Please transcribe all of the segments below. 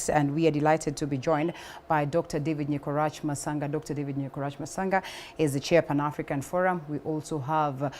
debate, and we are delighted to be joined by Dr. David Nyekorach Masanga. Dr. David Nyekorach Masanga is the chair Pan-African Forum. We also have,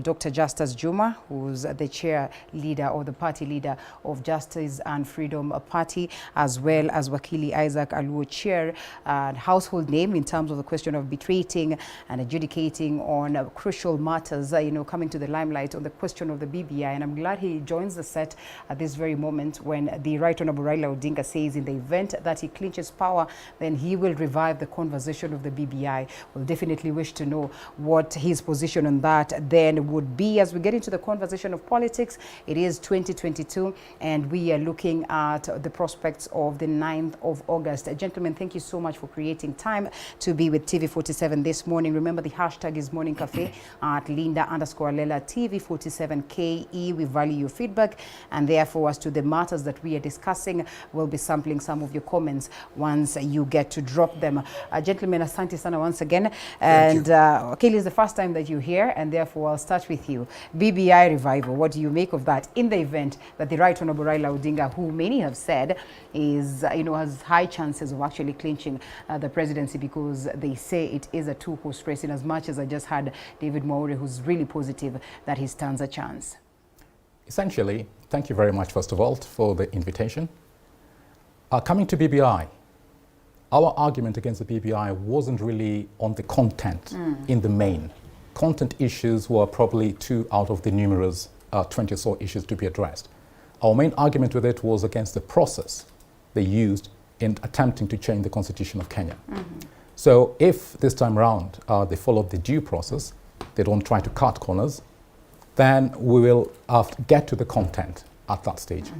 Dr. Justus Juma, who's the chair leader or the party leader of Justice and Freedom Party, as well as Wakili Isaac Aluo, chair and household name in terms of the question of arbitrating and adjudicating on crucial matters, coming to the limelight on the question of the BBI. And I'm glad he joins the set at this very moment when the Right Honorable Raila Odinga says in the event that he clinches power, then he will revive the conversation of the BBI. We'll definitely wish to know what his position on that then would be. As we get into the conversation of politics, it is 2022 and we are looking at the prospects of the 9th of August. Gentlemen, thank you so much for creating time to be with TV47 this morning. Remember, the hashtag is Morning Cafe at Linda_Lela TV47KE. We value your feedback, and therefore, as to the matters that we are discussing, we'll be sampling some of your comments once you get to drop them. Gentlemen, asante sana once again. And Kelly, is the first time that you're here, and therefore I'll start with you. BBI revival, what do you make of that in the event that the Right Honorable Raila Odinga, who many have said is, has high chances of actually clinching the presidency, because they say it is a two-horse race, in as much as I just had David Mwaure, who's really positive that he stands a chance? Essentially, thank you very much, first of all, for the invitation. Coming to BBI, our argument against the BBI wasn't really on the content in the main. Content issues were probably 2 out of the numerous 20 or so issues to be addressed. Our main argument with it was against the process they used in attempting to change the Constitution of Kenya. So if this time around they followed the due process, they don't try to cut corners, then we will get to the content at that stage.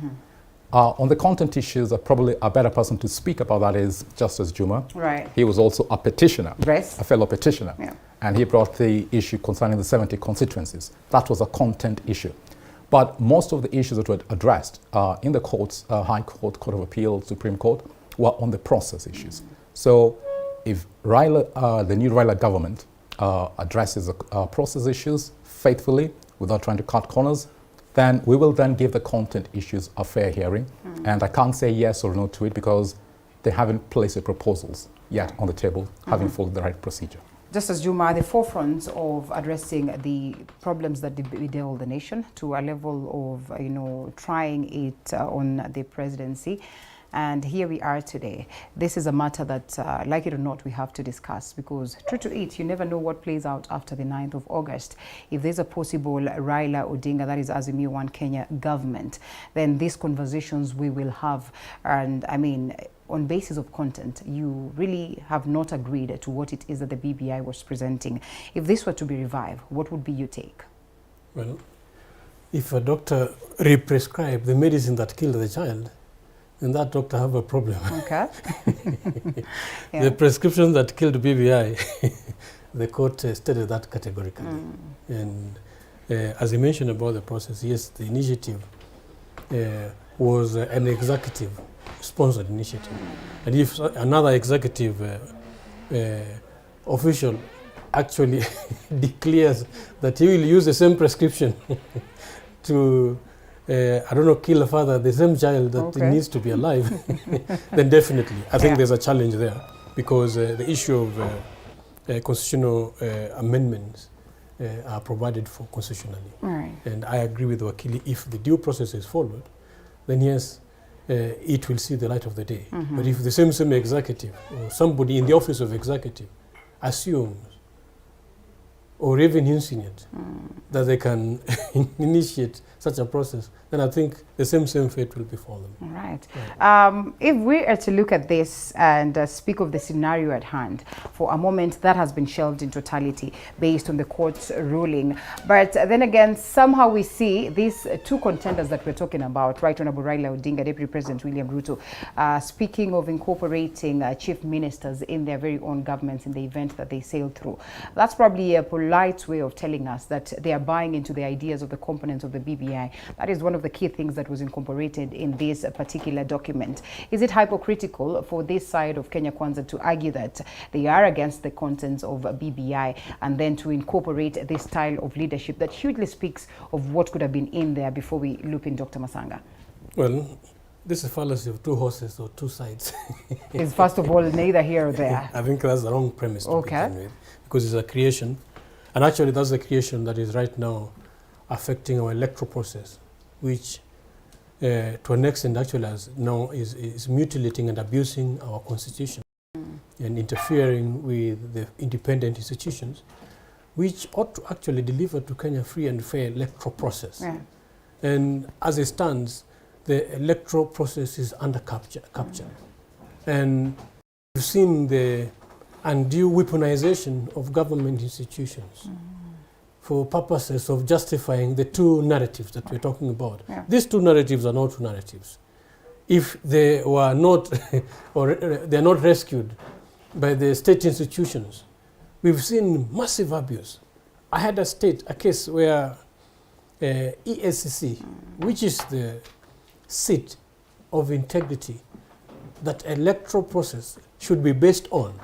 On the content issues, probably a better person to speak about that is Justice Juma. Right. He was also a petitioner, yes. a fellow petitioner. Yeah. And he brought the issue concerning the 70 constituencies. That was a content issue. But most of the issues that were addressed in the courts, High Court, Court of Appeal, Supreme Court, were on the process issues. So if Raila, the new Raila government addresses the process issues faithfully, without trying to cut corners, then we will then give the content issues a fair hearing. And I can't say yes or no to it because they haven't placed the proposals yet on the table, having followed the right procedure. Just as Juma, the forefront of addressing the problems that bedevil the nation to a level of, trying it on the presidency. And here we are today. This is a matter that, like it or not, we have to discuss, because true to it, you never know what plays out after the 9th of August. If there's a possible Raila Odinga, that is Azimio One Kenya government, then these conversations we will have. And I mean, on basis of content, you really have not agreed to what it is that the BBI was presenting. If this were to be revived, what would be your take? Well, if a doctor re-prescribed the medicine that killed the child, then that doctor have a problem. Okay. Yeah. The prescription that killed BBI, the court stated that categorically. And as you mentioned about the process, yes, the initiative was an executive-sponsored initiative. And if another executive official actually declares that he will use the same prescription to kill a father, the same child that needs to be alive, then definitely, I think there's a challenge there, because the issue of constitutional amendments are provided for constitutionally. Right. And I agree with Wakili, if the due process is followed, then yes, it will see the light of the day. But if the same executive, or somebody in the office of executive, assumes or even insinuate that they can initiate such a process, then I think the same fate will befall them. All right. If we are to look at this and speak of the scenario at hand, for a moment that has been shelved in totality based on the court's ruling. But then again, somehow we see these 2 contenders that we're talking about, Right Honorable Raila Odinga, Deputy President William Ruto, speaking of incorporating chief ministers in their very own governments in the event that they sail through. That's probably a polite way of telling us that they are buying into the ideas of the components of the BBI. That is one of the key things that was incorporated in this particular document. Is it hypocritical for this side of Kenya Kwanza to argue that they are against the contents of BBI and then to incorporate this style of leadership that hugely speaks of what could have been in there before we loop in Dr. Masanga? Well, This is a fallacy of two horses or two sides. It's first of all neither here or there. I think that's the wrong premise to begin with, because it's a creation, and actually that's the creation that is right now affecting our electoral process, which to an extent actually is mutilating and abusing our constitution and interfering with the independent institutions, which ought to actually deliver to Kenya free and fair electoral process. Yeah. And as it stands, the electoral process is under capture. And we've seen the undue weaponization of government institutions for purposes of justifying the two narratives that we're talking about. Yeah. These two narratives are not two narratives. If they were not, or they're not rescued by the state institutions, we've seen massive abuse. I had a case where EACC, which is the seat of integrity that electoral process should be based on,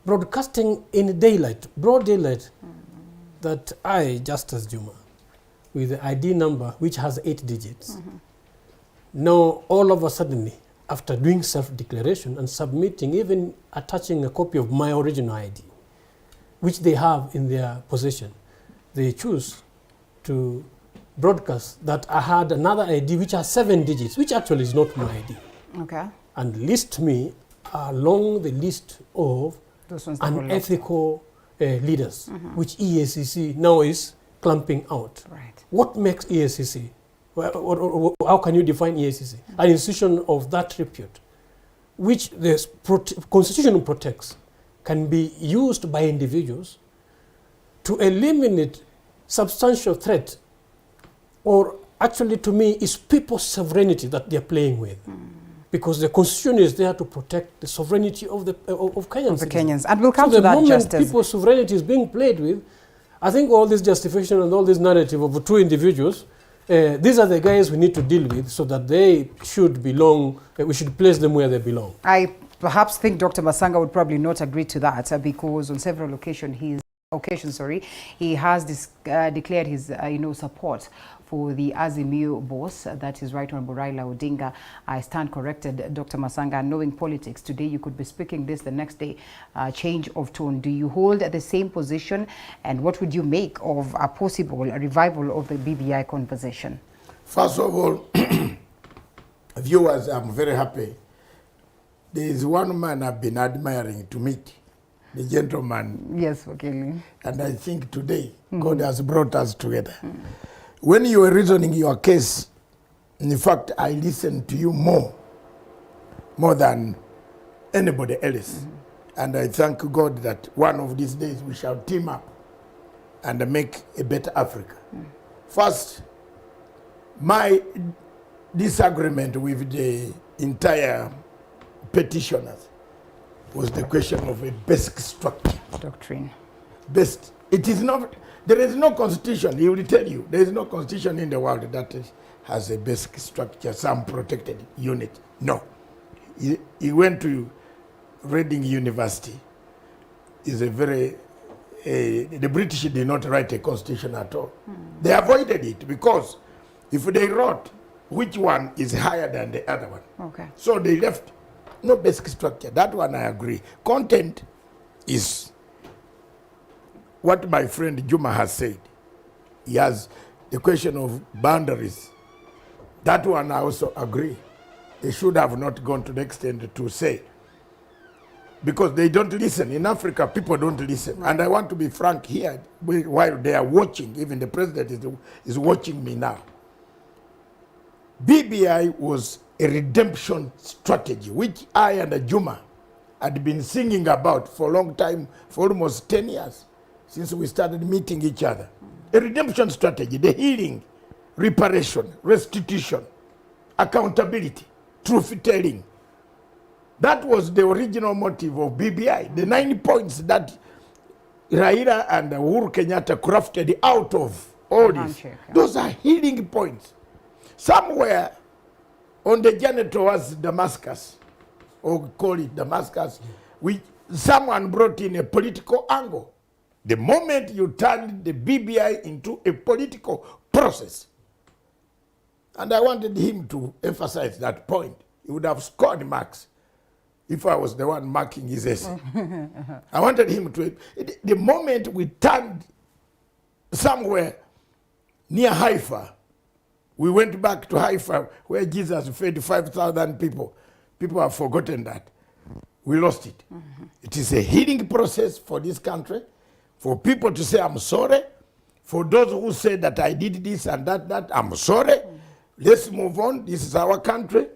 broadcasting in daylight, broad daylight, that I, Justice Juma, with the ID number which has 8 digits, now all of a sudden, after doing self-declaration and submitting, even attaching a copy of my original ID, which they have in their possession, they choose to broadcast that I had another ID which has 7 digits, which actually is not my ID. Okay. And list me along the list of unethical leaders, which EACC now is clamping out. Right. What makes EACC? How can you define EACC? An institution of that repute, which the Constitution protects, can be used by individuals to eliminate substantial threat, or actually to me is people's sovereignty that they're playing with. Because the Constitution is there to protect the sovereignty of Kenyans. And we'll come to that, Justice. The moment people's sovereignty is being played with, I think all this justification and all this narrative of two individuals, these are the guys we need to deal with so that they should belong, we should place them where they belong. I perhaps think Dr. Masanga would probably not agree to that because on several occasions he has declared his support for the Azimio boss, that is Right Honorable Raila Odinga. I stand corrected, Dr. Masanga. Knowing politics, today you could be speaking this, the next day change of tone. Do you hold the same position, and what would you make of a possible revival of the BBI conversation? First of all, viewers, I'm very happy. There is one man I've been admiring to meet, the gentleman. Yes, okay. And I think today God has brought us together. When you were reasoning your case, in fact, I listened to you more than anybody else. And I thank God that one of these days we shall team up and make a better Africa. First, my disagreement with the entire petitioners was the question of a basic structure. Doctrine. Best. It is not, there is no constitution, he will tell you, there is no constitution in the world that has a basic structure, some protected unit. No. He went to Reading University. Is a very, the British did not write a constitution at all. They avoided it because if they wrote, which one is higher than the other one? Okay. So they left no basic structure. That one I agree. Content is what my friend Juma has said. He has the question of boundaries. That one I also agree. They should have not gone to the extent to say, because they don't listen. In Africa, people don't listen. Right. And I want to be frank here, while they are watching, even the president is watching me now. BBI was a redemption strategy, which I and Juma had been singing about for a long time, for almost 10 years, since we started meeting each other. A redemption strategy, the healing, reparation, restitution, accountability, truth-telling. That was the original motive of BBI, the 9 points that Raila and Uhuru Kenyatta crafted out of all this. Those are healing points. Somewhere on the journey towards Damascus, or call it Damascus, someone brought in a political angle. The moment you turned the BBI into a political process, And I wanted him to emphasize that point. He would have scored marks if I was the one marking his essay. I wanted him to, the moment we turned somewhere near Haifa, we went back to Haifa where Jesus fed 5,000 people. People have forgotten that. We lost it. It is a healing process for this country, for people to say, I'm sorry. For those who say that I did this and that, I'm sorry. Let's move on. This is our country.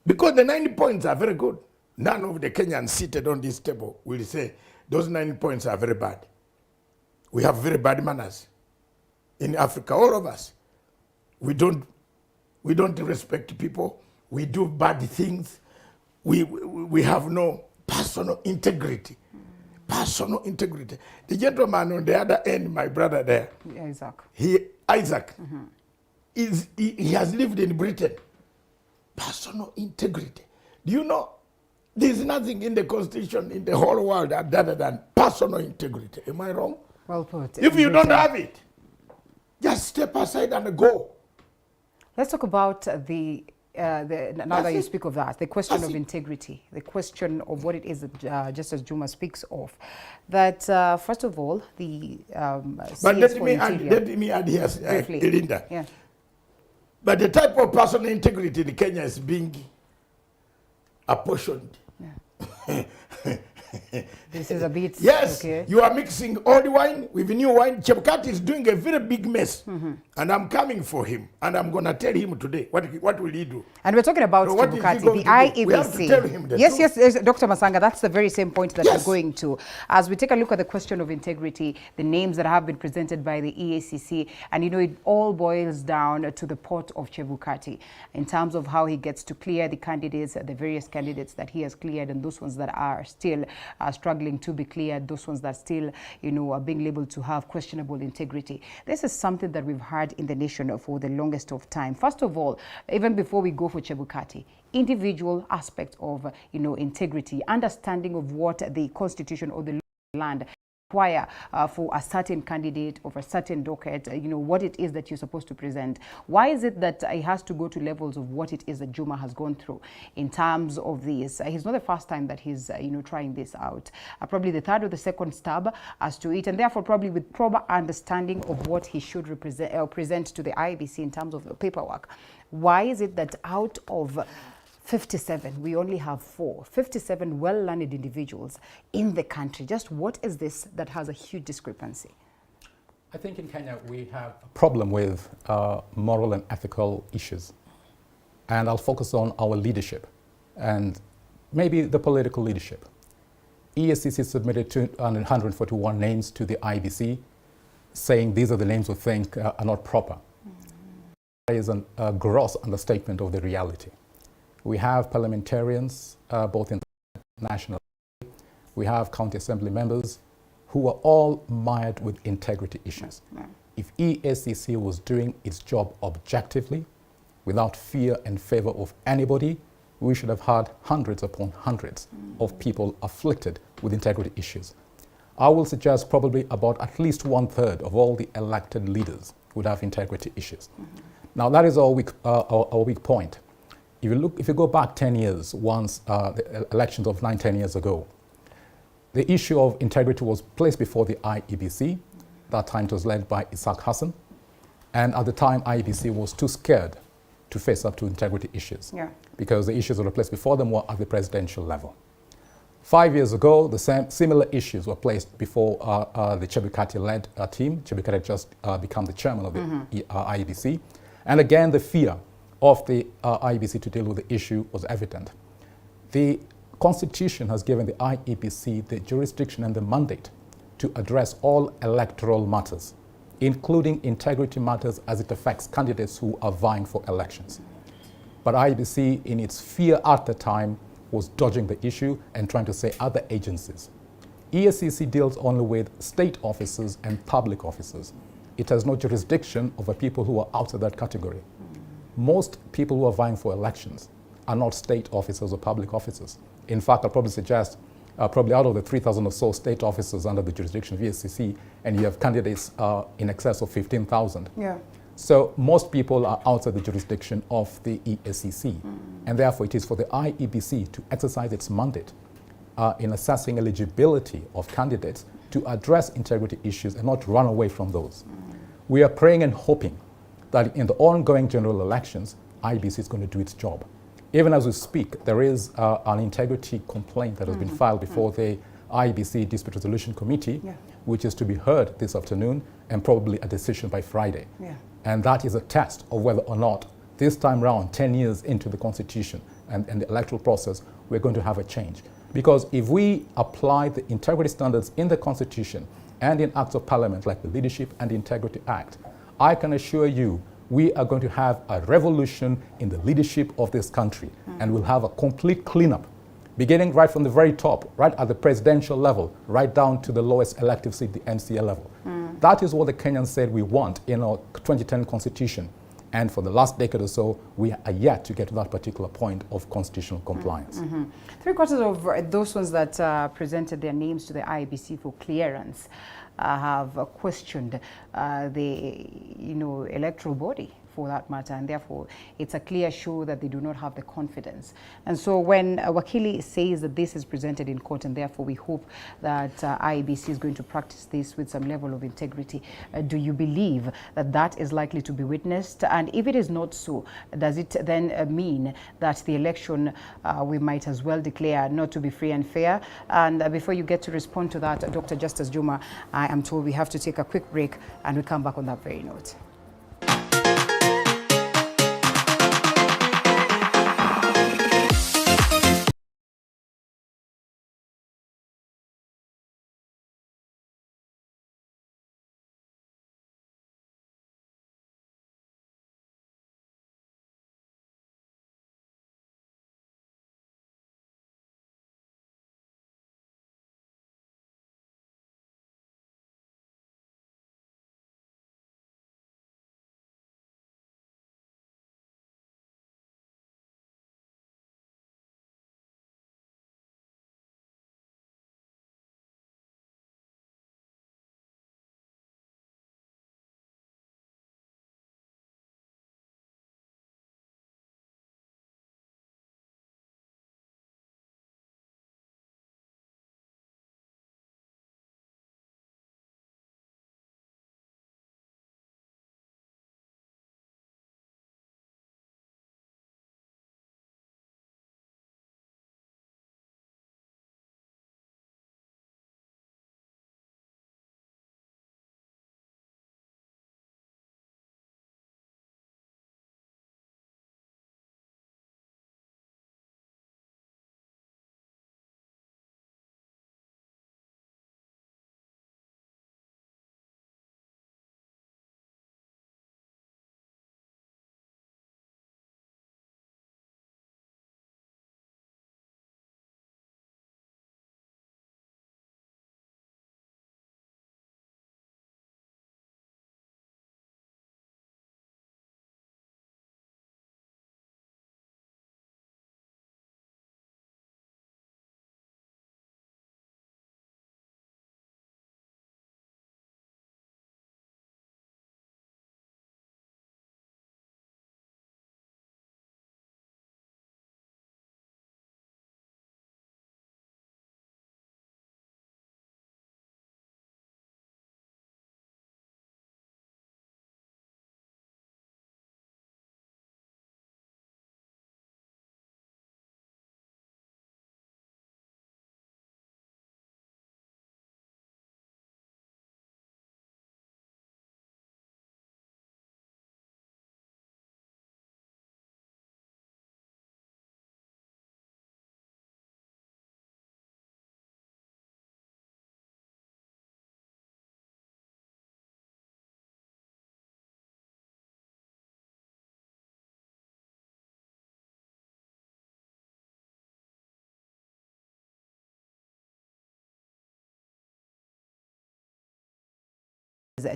Because the 9 points are very good. None of the Kenyans seated on this table will say those 9 points are very bad. We have very bad manners in Africa, all of us. We don't respect people. We do bad things. We have no personal integrity. Personal integrity. The gentleman on the other end, my brother there, Isaac, he has lived in Britain. Personal integrity. Do you know, there's nothing in the Constitution in the whole world other than personal integrity. Am I wrong? Well put. If you don't have it, just step aside and go. Let's talk about now that you speak of that, the question of integrity, the question of what it is that Justice Juma speaks of. That, first of all, the but let me add here, Linda. Yeah. But the type of personal integrity in Kenya is being apportioned. Yeah. This is a bit... Yes, okay. You are mixing old wine with new wine. Chebukati is doing a very big mess. And I'm coming for him. And I'm going to tell him today, what will he do? And we're talking about Chebukati, the IEBC. We have to tell him the yes, truth. yes, Dr. Masanga, that's the very same point that we're going to. As we take a look at the question of integrity, the names that have been presented by the EACC, and you know, it all boils down to the pot of Chebukati in terms of how he gets to clear the candidates, the various candidates that he has cleared, and those ones that are still struggling to be cleared, those ones that still, you know, are being labeled to have questionable integrity. This is something that we've heard in the nation for the longest of time. First of all, even before we go for Chebukati, individual aspect of, you know, integrity, understanding of what the constitution or the land require for a certain candidate or a certain docket, you know, what it is that you're supposed to present. Why is it that it has to go to levels of what it is that Juma has gone through in terms of this? He's not the first time that he's, you know, trying this out. Probably the third or the second stab as to it, and therefore probably with proper understanding of what he should present to the IEBC in terms of the paperwork. Why is it that out of 57, we only have 57 well-learned individuals in the country? Just what is this that has a huge discrepancy? I think in Kenya we have a problem with moral and ethical issues. And I'll focus on our leadership and maybe the political leadership. EACC submitted 141 names to the IEBC saying these are the names we think are not proper. That is a gross understatement of the reality. We have parliamentarians, both in national, we have county assembly members who are all mired with integrity issues. If EACC was doing its job objectively, without fear and favor of anybody, we should have had hundreds upon hundreds of people afflicted with integrity issues. I will suggest probably about at least 1/3 of all the elected leaders would have integrity issues. Now that is our weak point. If you go back 10 years, once the elections of 9-10 years ago, the issue of integrity was placed before the IEBC. That time it was led by Isaac Hassan. And at the time, IEBC was too scared to face up to integrity issues because the issues that were placed before them were at the presidential level. 5 years ago, the similar issues were placed before the Chebukati-led team. Chebukati had just become the chairman of the IEBC. And again, the fear of the IEBC to deal with the issue was evident. The Constitution has given the IEBC the jurisdiction and the mandate to address all electoral matters, including integrity matters as it affects candidates who are vying for elections. But IEBC, in its fear at the time, was dodging the issue and trying to say other agencies. EACC deals only with state officers and public officers. It has no jurisdiction over people who are out of that category. Most people who are vying for elections are not state officers or public officers. In fact, I'll probably suggest probably out of the 3,000 or so state officers under the jurisdiction of EACC, and you have candidates in excess of 15,000. So most people are outside the jurisdiction of the EACC, and therefore it is for the IEBC to exercise its mandate in assessing eligibility of candidates to address integrity issues and not run away from those. We are praying and hoping that in the ongoing general elections, IEBC is going to do its job. Even as we speak, there is an integrity complaint that has been filed before the IEBC Dispute Resolution Committee, which is to be heard this afternoon and probably a decision by Friday. And that is a test of whether or not this time round, 10 years into the Constitution and the electoral process, we're going to have a change. Because if we apply the integrity standards in the Constitution and in acts of Parliament like the Leadership and Integrity Act, I can assure you we are going to have a revolution in the leadership of this country, and we'll have a complete cleanup, beginning right from the very top, right at the presidential level, right down to the lowest elective seat, the MCA level. That is what the Kenyans said we want in our 2010 Constitution. And for the last decade or so, we are yet to get to that particular point of constitutional compliance. 3/4 of those ones that presented their names to the IEBC for clearance have questioned the electoral body for that matter, and therefore it's a clear show that they do not have the confidence. And so when Wakili says that this is presented in court and therefore we hope that IEBC is going to practice this with some level of integrity, do you believe that that is likely to be witnessed? And if it is not so, does it then mean that the election we might as well declare not to be free and fair? And before you get to respond to that, Dr. Justice Juma, I am told we have to take a quick break and we come back on that very note.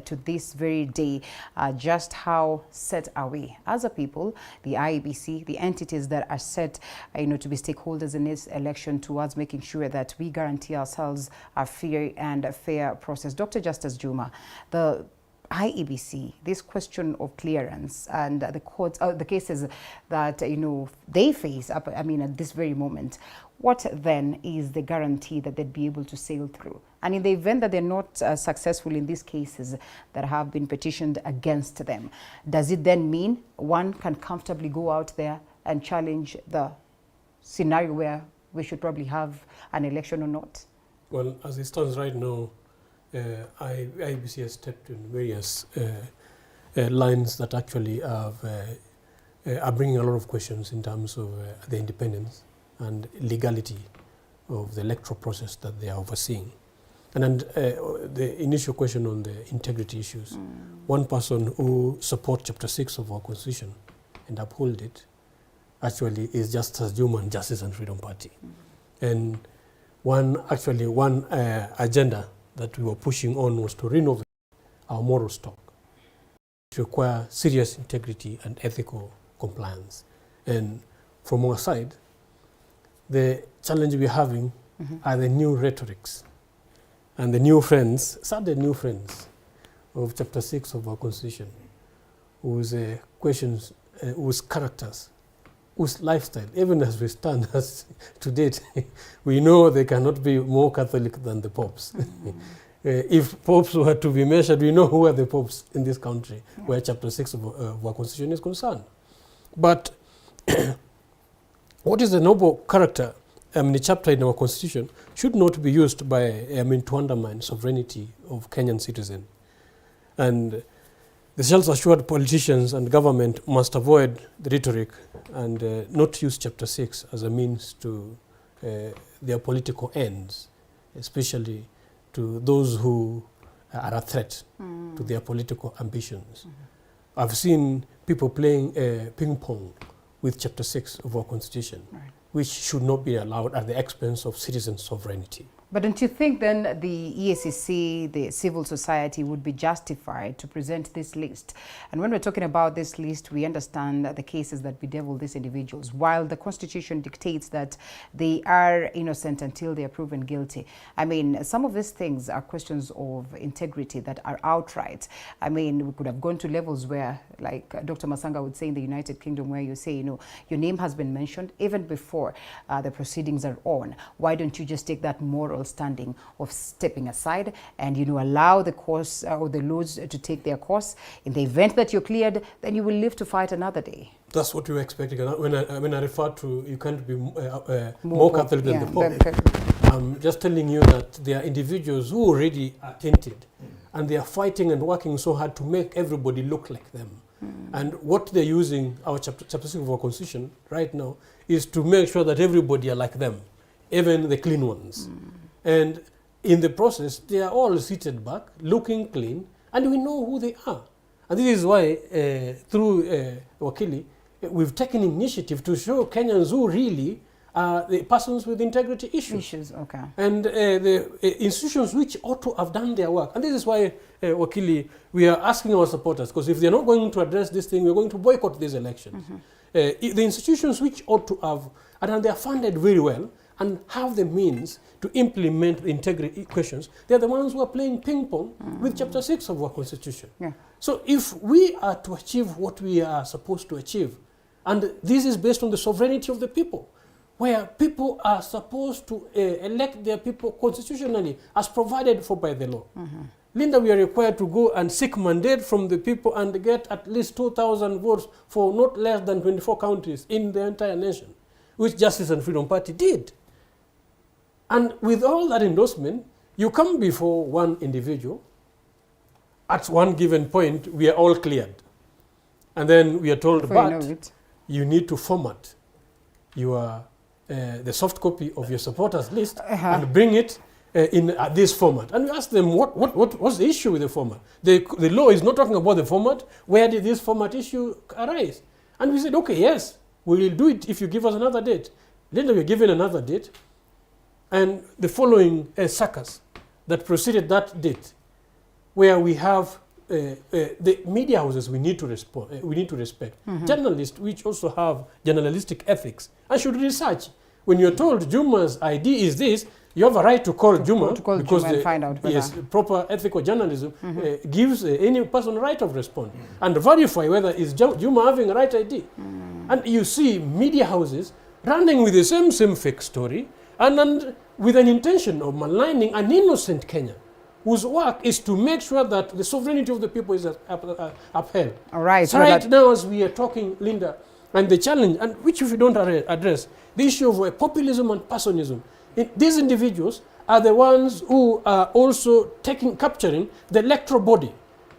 To this very day, just how set are we as a people, the IEBC, the entities that are set to be stakeholders in this election towards making sure that we guarantee ourselves a fair and fair process. Dr. Justice Juma, the IEBC, this question of clearance and the courts, the cases that they face at this very moment, what then is the guarantee that they'd be able to sail through? And in the event that they're not successful in these cases that have been petitioned against them, does it then mean one can comfortably go out there and challenge the scenario where we should probably have an election or not? Well, as it stands right now, IEBC has stepped in various lines that actually are bringing a lot of questions in terms of the independence and legality of the electoral process that they are overseeing. And the initial question on the integrity issues, one person who supports Chapter 6 of our Constitution and uphold it actually is Justice Juma and Justice and Freedom Party. And one agenda that we were pushing on was to renovate our moral stock, to require serious integrity and ethical compliance. And from our side, the challenge we're having are the new rhetorics and the new friends, sadly new friends of Chapter 6 of our Constitution, whose questions, whose characters, whose lifestyle, even as we stand as to date, we know they cannot be more Catholic than the popes. If popes were to be measured, we know who are the popes in this country, where Chapter 6 of our Constitution is concerned. But what is the noble character, the chapter in our Constitution, should not be used by, to undermine sovereignty of Kenyan citizens. And the self-assured politicians and government must avoid the rhetoric and not use Chapter 6 as a means to their political ends, especially to those who are a threat to their political ambitions. I've seen people playing ping pong with Chapter 6 of our Constitution, which should not be allowed at the expense of citizen sovereignty. But don't you think then the EACC, the civil society, would be justified to present this list? And when we're talking about this list, we understand the cases that bedevil these individuals. While the Constitution dictates that they are innocent until they are proven guilty, some of these things are questions of integrity that are outright. We could have gone to levels where, like Dr. Masanga would say in the United Kingdom, where you say, your name has been mentioned even before the proceedings are on. Why don't you just take that moral standing of stepping aside and allow the course or the laws to take their course? In the event that you're cleared, then you will live to fight another day. That's what we were expecting. When I refer to you can't be more Catholic than the Pope, I'm just telling you that there are individuals who already are tainted and they are fighting and working so hard to make everybody look like them. And what they're using our chapter 6 of our Constitution right now is to make sure that everybody are like them, even the clean ones. And in the process, they are all seated back, looking clean, and we know who they are. And this is why, through Wakili, we've taken initiative to show Kenyans who really are the persons with integrity issues. Okay. And the institutions which ought to have done their work. And this is why, Wakili, we are asking our supporters, because if they're not going to address this thing, we're going to boycott these elections. The institutions which ought to have, and they are funded very well, and have the means to implement the integrity questions, they're the ones who are playing ping pong with Chapter 6 of our Constitution. So if we are to achieve what we are supposed to achieve, and this is based on the sovereignty of the people, where people are supposed to elect their people constitutionally as provided for by the law. Linda, we are required to go and seek mandate from the people and get at least 2,000 votes for not less than 24 counties in the entire nation, which Justice and Freedom Party did. And with all that endorsement, you come before one individual. At one given point, we are all cleared. And then we are told, but you need to format your, the soft copy of your supporters list and bring it in this format. And we ask them, what's the issue with the format? The law is not talking about the format. Where did this format issue arise? And we said, okay, yes, we will do it if you give us another date. Later we're given another date. And the following suckers that preceded that date, where we have the media houses we need to respect. Journalists, which also have journalistic ethics, and should research. When you're told Juma's ID is this, you have a right to call Juma because and find out whether. yes, proper ethical journalism gives any person right of response and verify whether is Juma having a right ID. And you see media houses running with the same fake story and with an intention of maligning an innocent Kenyan whose work is to make sure that the sovereignty of the people is upheld. All right. So right now, as we are talking, Linda, and the challenge, and which if you don't address, the issue of populism and personism. These individuals are the ones who are also capturing the electoral body.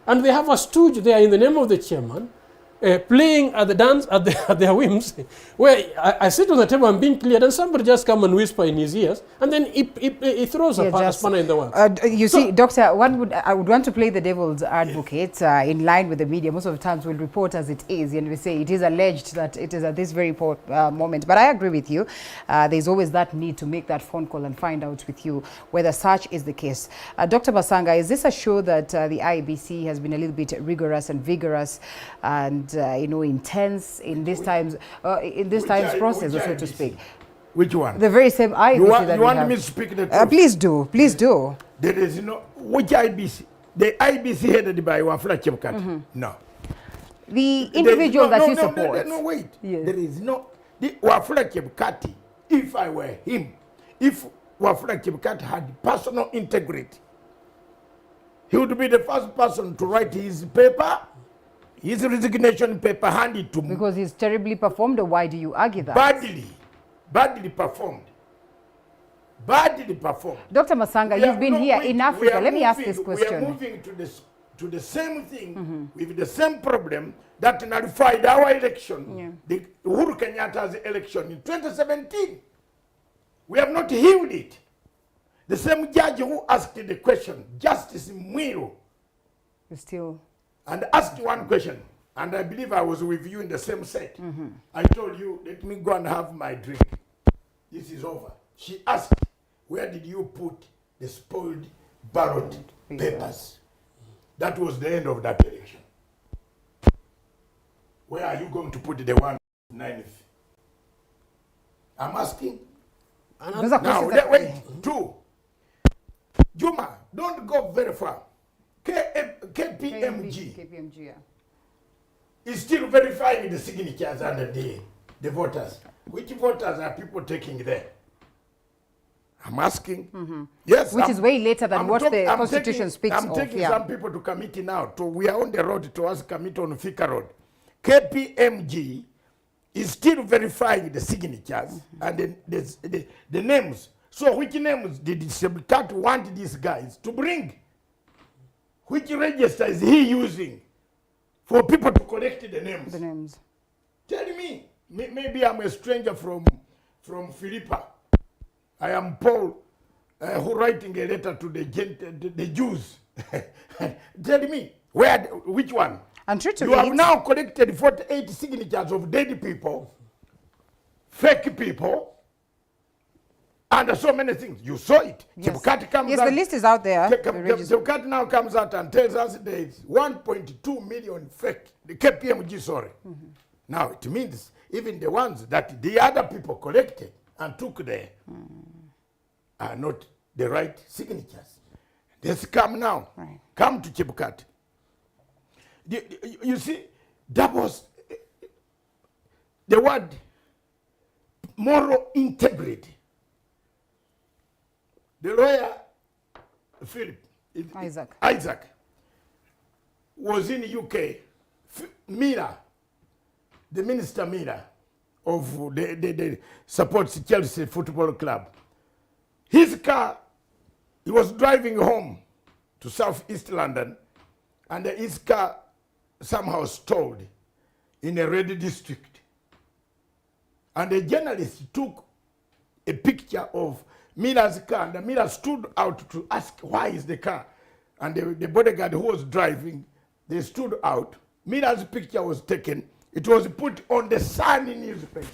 And they have a stooge there in the name of the chairman, playing at the dance at their whims, where I sit on the table and being cleared, and somebody just come and whisper in his ears, and then he throws a spanner in the works. You see, Doctor, I would want to play the devil's advocate in line with the media. Most of the times we'll report as it is, and we say it is alleged that it is at this very moment. But I agree with you. There's always that need to make that phone call and find out with you whether such is the case. Dr. Masanga, is this a show that the IEBC has been a little bit rigorous and vigorous and intense in this times process, so to speak? Which one? The very same IEBC you want me to speak the truth? Please do. Please do. There is which IEBC? The IEBC headed by Wafula Chebukati. No. The individual that you support. No, wait. Yes. There is no. Wafula Chebukati, if I were him, if Wafula Chebukati had personal integrity, he would be the first person to write his paper, his resignation paper, hand it to me. Because he's terribly performed, or why do you argue that? Badly performed. Badly performed. Dr. Masanga, you've been here in Africa. Let me ask this question. We are moving to the same thing with the same problem that nullified our election, the Uhuru Kenyatta's election in 2017. We have not healed it. The same judge who asked the question, Justice Mwiru, still and asked one question, and I believe I was with you in the same set. I told you, let me go and have my drink. This is over. She asked, where did you put the spoiled ballot papers? That was the end of that election. Where are you going to put the 1/9? I'm asking. Now, wait, two. Juma, don't go very far. KPMG is still verifying the signatures and the voters. Which voters are people taking there? I'm asking. Yes. Which is way later than what the Constitution speaks of. I'm taking some people to committee now. We are on the road towards committee on Fika Road. KPMG is still verifying the signatures and the names. So which names did Chebukati want these guys to bring? Which register is he using for people to collect the names? The names. Tell me. Maybe I'm a stranger from Philippa. I am Paul, who writing a letter to the Jews. Tell me, which one? And true to you have now collected 48 signatures of dead people, fake people, and so many things. You saw it. Yes, comes yes, out. The list is out there. Chebukati now comes out and tells us there is 1.2 million fake, the KPMG, sorry. Now, it means even the ones that the other people collected and took there are not the right signatures. Let's come now. Right. Come to Chebukati. You see, that was the word moral integrity. The lawyer, Isaac, was in the UK. Miller, the Minister Miller of the supports Chelsea Football Club. His car, he was driving home to Southeast London, and his car somehow stalled in a red district. And the journalist took a picture of Miller's car, and the Miller stood out to ask, why is the car? And the bodyguard who was driving, they stood out. Miller's picture was taken. It was put on the Sunday newspaper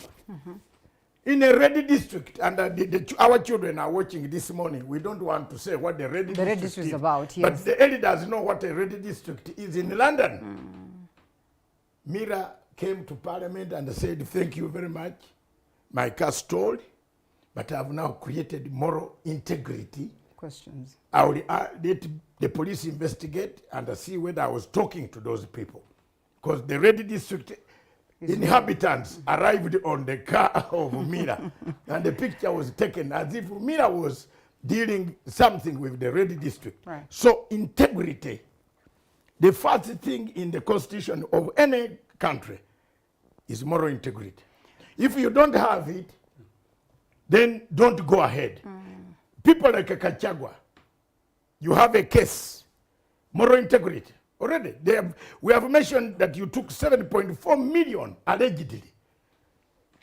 in a red district. And our children are watching this morning. We don't want to say what the red district is about. Yes. But the elders know what a red district is in London. Miller came to Parliament and said, thank you very much. My car stalled, but I've now created moral integrity. Questions. I will let the police investigate and see whether I was talking to those people. Because the Red District inhabitants arrived on the car of Mira, and the picture was taken as if Mira was dealing something with the Red District. Right. So integrity, the first thing in the constitution of any country is moral integrity. If you don't have it, then don't go ahead. People like Kachagwa, you have a case, moral integrity. Already, we have mentioned that you took 7.4 million allegedly.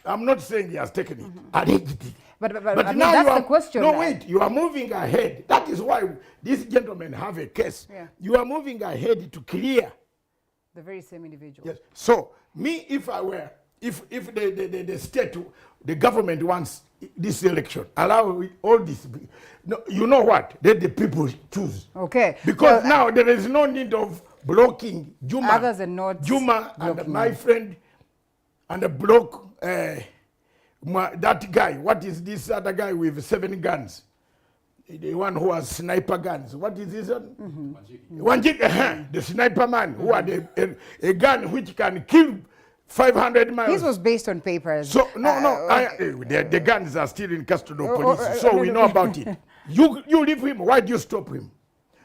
I'm not saying he has taken it, allegedly. But But I mean, now that's you are, the question. no, wait, you are moving ahead. That is why these gentlemen have a case. Yeah. You are moving ahead to clear. The very same individual. Yes. So, me, if I were, if the state, the government wants this election, allow all this. No, you know what? Let the people choose. Okay. Because now there is no need of blocking Juma. Others are not Juma and blocking my him. friend and block that guy. What is this other guy with 7 guns? The one who has sniper guns. What is this one? Wanjik, the sniper man who had a gun which can kill 500 miles. This was based on papers. So the guns are still in custody of police, so we no. know about it. You leave him. Why do you stop him?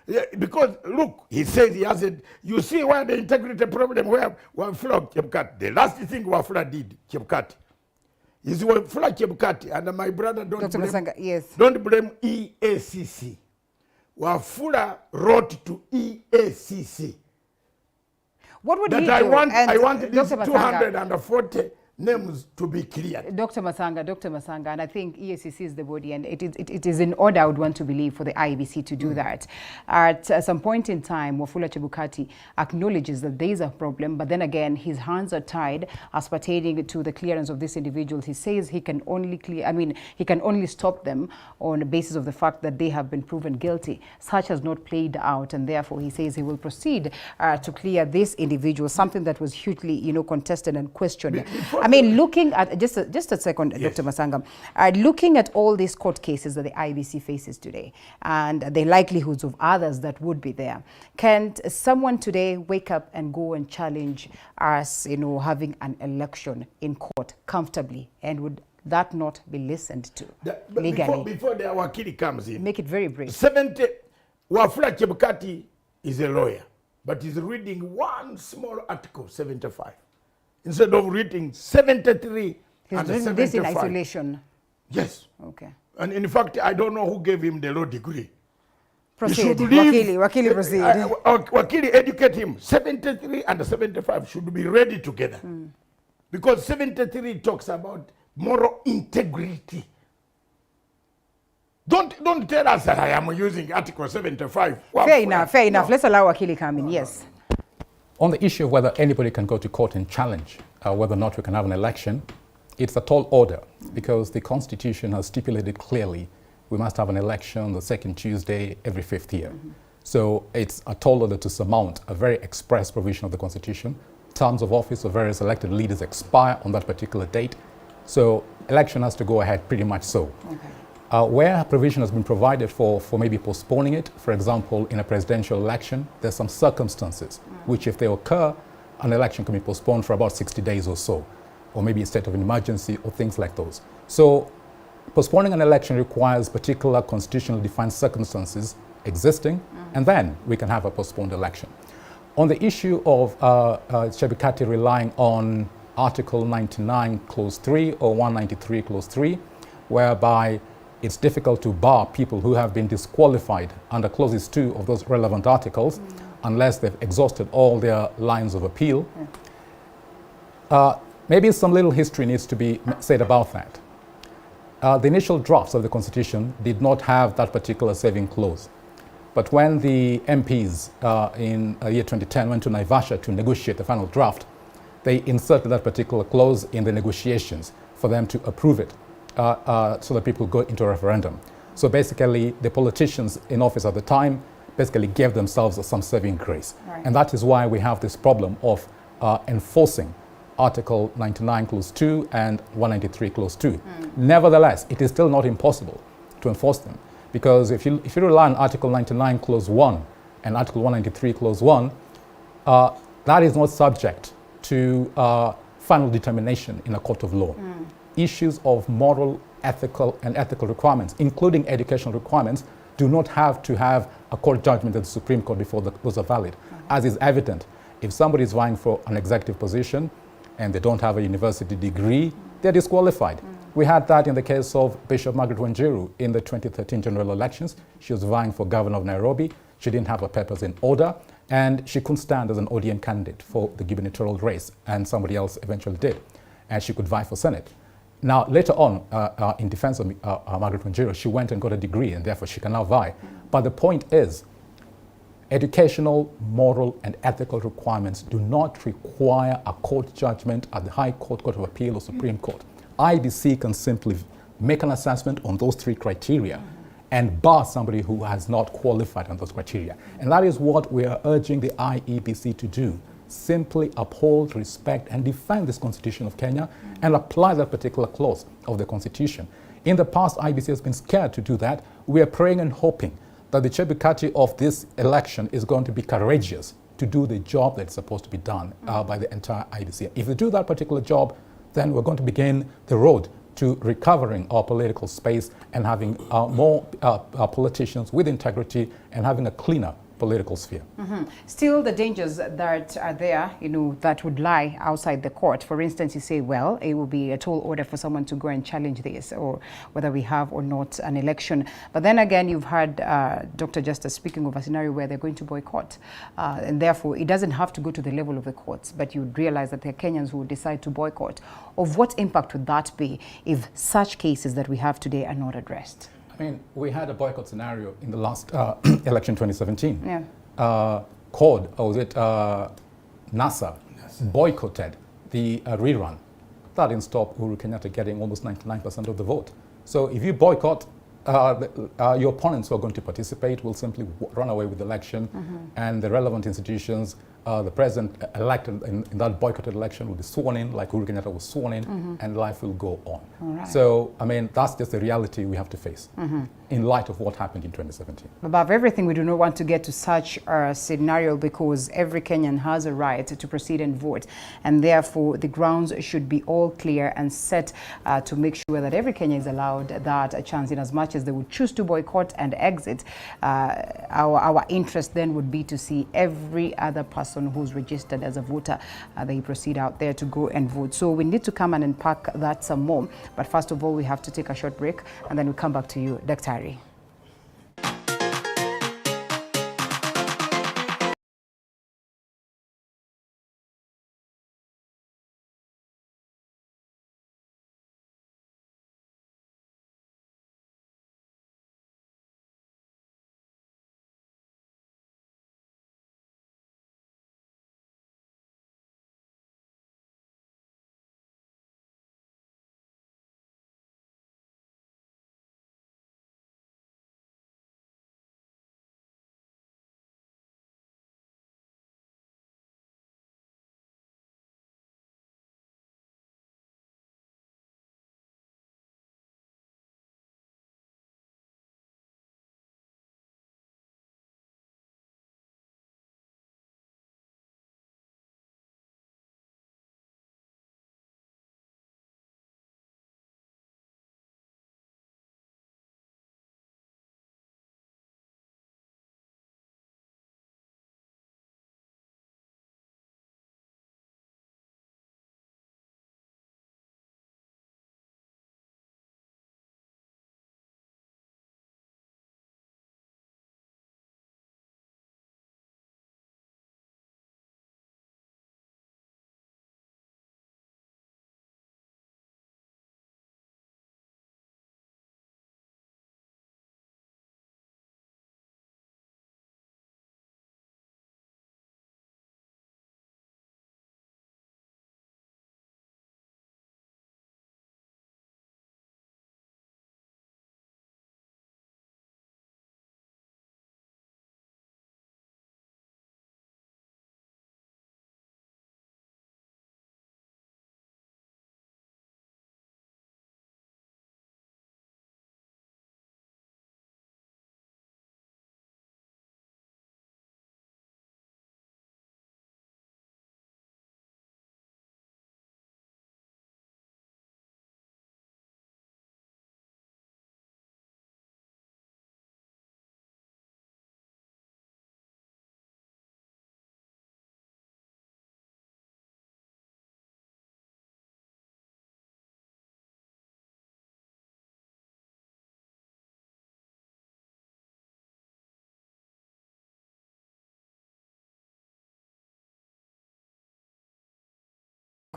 Yeah, because look, he says he hasn't. You see where the integrity problem where Wafula Chebukati. The last thing Wafula did, Chebukati, is Wafula Chebukati, and my brother Dr. Masanga, yes. don't blame EACC. Wafula wrote to EACC. What would That he do? I want And these Dr. Masanga, 240 names to be cleared. Dr. Masanga, and I think EACC is the body, and it is in order, I would want to believe, for the IEBC to do that. At some point in time, Wafula Chebukati acknowledges that there is a problem, but then again, his hands are tied as pertaining to the clearance of these individuals. He says he can only he can only stop them on the basis of the fact that they have been proven guilty. Such has not played out, and therefore he says he will proceed to clear this individual, something that was hugely, contested and questioned. I mean, looking at, just a second, yes. Dr. Masanga, looking at all these court cases that the IEBC faces today and the likelihoods of others that would be there, can someone today wake up and go and challenge us, having an election in court comfortably, and would that not be listened to legally? Before the Wakili comes in, make it very brief. Wafula Chebukati is a lawyer, but he's reading one small article, 75. Instead of reading 73 and 75. This in isolation? Yes. Okay. And in fact, I don't know who gave him the law degree. Proceed. Wakili, proceed. Wakili, educate him. 73 and 75 should be ready together. Because 73 talks about moral integrity. Don't tell us that I am using Article 75. Fair enough. No. Let's allow Wakili come in. Yes. On the issue of whether anybody can go to court and challenge whether or not we can have an election, it's a tall order because the Constitution has stipulated clearly we must have an election the second Tuesday every 5th year. So it's a tall order to surmount a very express provision of the Constitution. Terms of office of various elected leaders expire on that particular date. So election has to go ahead pretty much so. Okay. Where provision has been provided for maybe postponing it, for example, in a presidential election, there's some circumstances which, if they occur, an election can be postponed for about 60 days or so, or maybe a state of emergency or things like those. So postponing an election requires particular constitutionally defined circumstances existing, and then we can have a postponed election. On the issue of Chebukati relying on Article 99, Clause 3, or 193, Clause 3, whereby it's difficult to bar people who have been disqualified under clauses 2 of those relevant articles unless they've exhausted all their lines of appeal. Maybe some little history needs to be said about that. The initial drafts of the Constitution did not have that particular saving clause. But when the MPs in year 2010 went to Naivasha to negotiate the final draft, they inserted that particular clause in the negotiations for them to approve it. So that people go into a referendum. So basically, the politicians in office at the time basically gave themselves some saving grace. Right. And that is why we have this problem of enforcing Article 99 Clause 2 and 193 Clause 2. Nevertheless, it is still not impossible to enforce them, because if you rely on Article 99 Clause 1 and Article 193 Clause 1, that is not subject to final determination in a court of law. Issues of moral, ethical requirements, including educational requirements, do not have to have a court judgment at the Supreme Court before those are valid. As is evident, if somebody is vying for an executive position and they don't have a university degree, they're disqualified. We had that in the case of Bishop Margaret Wanjiru in the 2013 general elections. She was vying for governor of Nairobi. She didn't have her papers in order, and she couldn't stand as an ODM candidate for the gubernatorial race, and somebody else eventually did, and she could vie for Senate. Now, later on, in defense of Margaret Wanjiru, she went and got a degree, and therefore she can now vie. But the point is, educational, moral, and ethical requirements do not require a court judgment at the High Court, Court of Appeal, or Supreme Court. IEBC can simply make an assessment on those three criteria and bar somebody who has not qualified on those criteria. And that is what we are urging the IEBC to do. Simply uphold, respect, and defend this Constitution of Kenya and apply that particular clause of the Constitution. In the past, IEBC has been scared to do that. We are praying and hoping that the Chebukati of this election is going to be courageous to do the job that's supposed to be done by the entire IEBC. If they do that particular job, then we're going to begin the road to recovering our political space and having more politicians with integrity and having a cleaner political sphere. Still, the dangers that are there, that would lie outside the court. For instance, you say, well, it will be a tall order for someone to go and challenge this, or whether we have or not an election. But then again, you've heard Dr. Justice speaking of a scenario where they're going to boycott. And therefore, it doesn't have to go to the level of the courts, but you'd realize that there are Kenyans who would decide to boycott. Of what impact would that be if such cases that we have today are not addressed? I mean, we had a boycott scenario in the last election 2017. Yeah. CORD, or was it NASA, boycotted the rerun. That didn't stop Uhuru Kenyatta getting almost 99% of the vote. So if you boycott, your opponents who are going to participate will simply run away with the election, and the relevant institutions, the president elected in that boycotted election will be sworn in, like Uhuru Kenyatta was sworn in, and life will go on. Right. So, I mean, that's just the reality we have to face in light of what happened in 2017. Above everything, we do not want to get to such a scenario, because every Kenyan has a right to proceed and vote, and therefore the grounds should be all clear and set to make sure that every Kenyan is allowed that chance. In as much as they would choose to boycott and exit, our interest then would be to see every other person who's registered as a voter, they proceed out there to go and vote. So we need to come and unpack that some more. But first of all, we have to take a short break, and then we'll come back to you, Dr.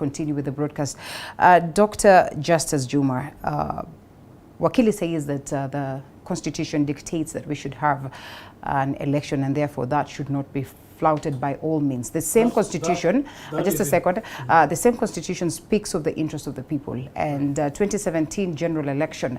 continue with the broadcast. Dr. Justice Juma, Wakili says that the Constitution dictates that we should have an election, and therefore that should not be flouted by all means. The same Constitution, just a second, the same Constitution speaks of the interest of the people, and 2017 general election,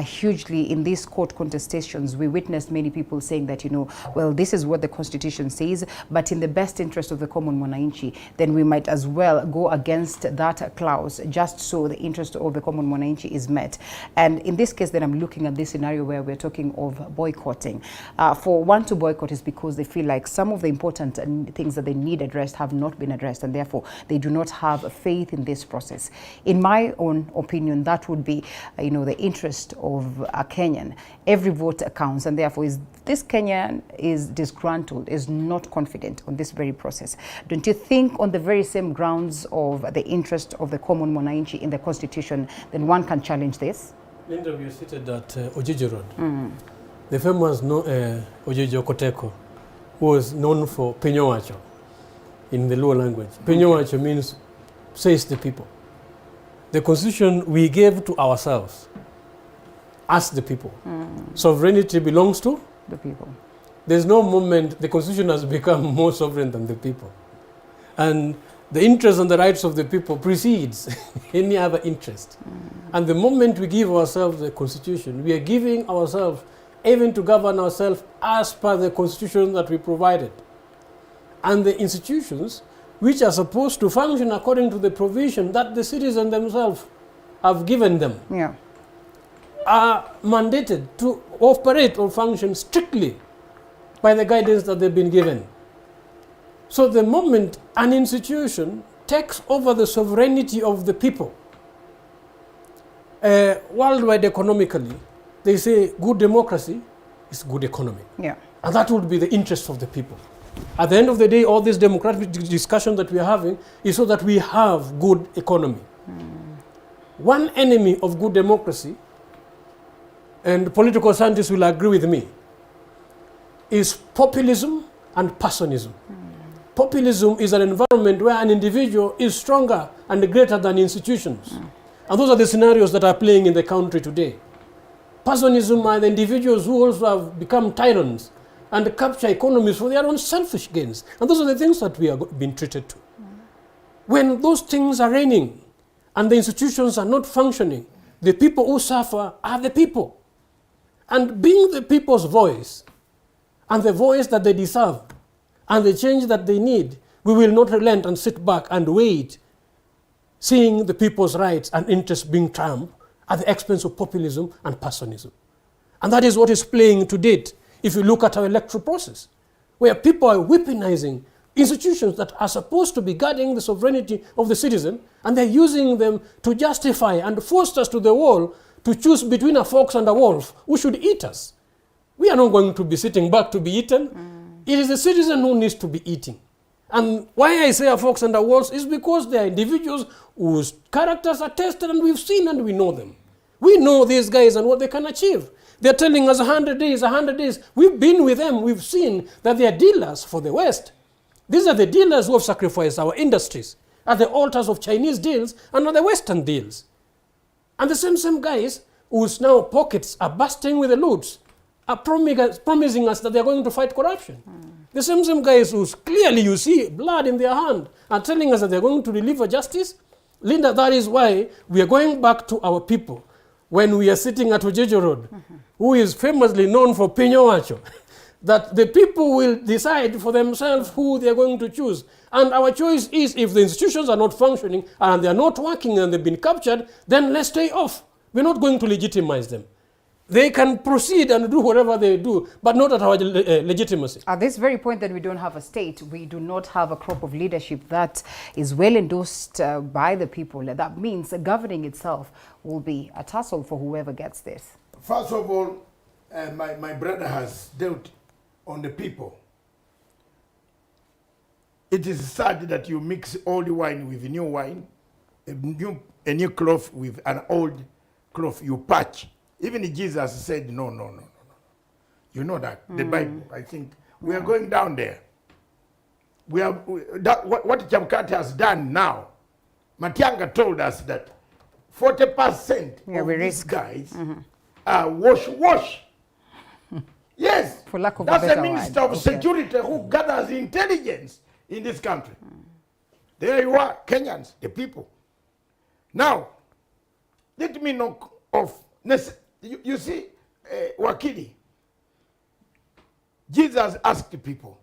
hugely in these court contestations, we witnessed many people saying that, you know, well, this is what the Constitution says, but in the best interest of the common mwananchi, then we might as well go against that clause just so the interest of the common mwananchi is met. And in this case, then I'm looking at this scenario where we're talking of boycotting. For one to boycott is because they feel like some of the important things that they need addressed have not been addressed, and therefore they do not have faith in this process. In my own opinion, that would be, you know, the interest of a Kenyan. Every vote counts, and therefore this Kenyan is disgruntled, is not confident on this very process. Don't you think on the very same grounds of the interest of the common mwananchi in the Constitution, then one can challenge this? Linda, we are seated at Ojiji Road. The famous Ojiji Okoteko, who was known for Penyowacho in the Luo language. Penyowacho means says the people. The Constitution we gave to ourselves as the people. Sovereignty belongs to the people. There's no moment the Constitution has become more sovereign than the people. And the interests and the rights of the people precedes any other interest. And the moment we give ourselves the Constitution, we are giving ourselves even to govern ourselves as per the Constitution that we provided. And the institutions which are supposed to function according to the provision that the citizens themselves have given them are mandated to operate or function strictly by the guidance that they've been given. So the moment an institution takes over the sovereignty of the people, worldwide economically, they say good democracy is good economy. And that would be the interest of the people. At the end of the day, all this democratic discussion that we are having is so that we have good economy. One enemy of good democracy, and political scientists will agree with me, is populism and personism. Populism is an environment where an individual is stronger and greater than institutions. And those are the scenarios that are playing in the country today. Personism are the individuals who also have become tyrants and capture economies for their own selfish gains. And those are the things that we are being treated to. When those things are reigning and the institutions are not functioning, the people who suffer are the people. And being the people's voice and the voice that they deserve and the change that they need, we will not relent and sit back and wait, seeing the people's rights and interests being trumped at the expense of populism and personism. And that is what is playing to date if you look at our electoral process, where people are weaponizing institutions that are supposed to be guarding the sovereignty of the citizen, and they're using them to justify and force us to the wall to choose between a fox and a wolf who should eat us. We are not going to be sitting back to be eaten. It is the citizen who needs to be eating. And why I say a fox and a wolf is because they are individuals whose characters are tested and we've seen and we know them. We know these guys and what they can achieve. They're telling us 100 days, 100 days. We've been with them. We've seen that they are dealers for the West. These are the dealers who have sacrificed our industries at the altars of Chinese deals and at the Western deals. And the same guys whose now pockets are bursting with the loots are promising us that they're going to fight corruption. The same guys who's clearly you see blood in their hand are telling us that they're going to deliver justice. Linda, that is why we are going back to our people when we are sitting at Ojiji Road, who is famously known for Penyowacho, that the people will decide for themselves who they are going to choose. And our choice is, if the institutions are not functioning and they are not working and they've been captured, then let's stay off. We're not going to legitimize them. They can proceed and do whatever they do, but not at our legitimacy. At this very point that we don't have a state, we do not have a crop of leadership that is well endorsed by the people. That means governing itself will be a tussle for whoever gets this. First of all, my brother has dealt on the people. It is sad that you mix old wine with new wine, a new cloth with an old cloth, you patch. Even Jesus said, no. You know that, the Bible, I think. We are going down there. What Chapkat has done now Matianga told us that 40% of these guys are wash. Yes, For lack of a that's better a minister word. of security who gathers intelligence in this country. There you are, Kenyans, the people. Now, let me knock off. You see, Wakili, Jesus asked the people,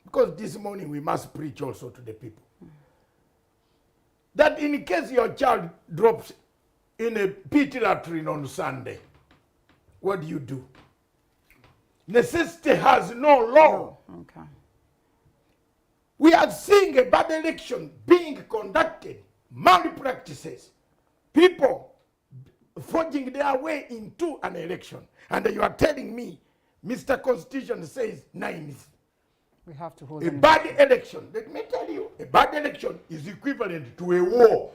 because this morning we must preach also to the people, that in case your child drops in a pit latrine on Sunday, what do? Necessity has no law. Okay. We are seeing a bad election being conducted, malpractices, people forging their way into an election. And you are telling me, Mr. Constitution says 9. We have to hold A bad election, let me tell you, a bad election is equivalent to a war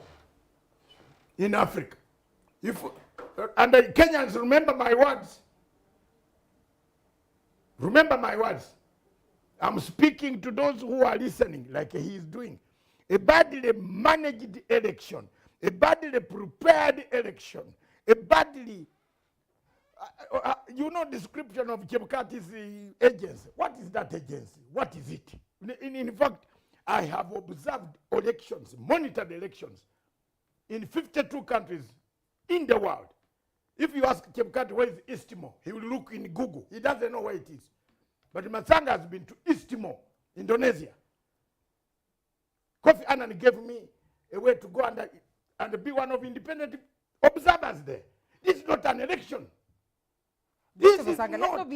in Africa. And the Kenyans, remember my words. Remember my words. I'm speaking to those who are listening, like he is doing. A badly managed election, a badly prepared election, a badly, description of Chebukati's agency. What is that agency? What is it? In fact, I have observed elections, monitored elections, in 52 countries in the world. If you ask Chebukati where is East Timor, he will look in Google. He doesn't know where it is. But Masanga has been to East Timor, Indonesia. Kofi Annan gave me a way to go and be one of independent observers there. This is not an election. This is Masanga, not.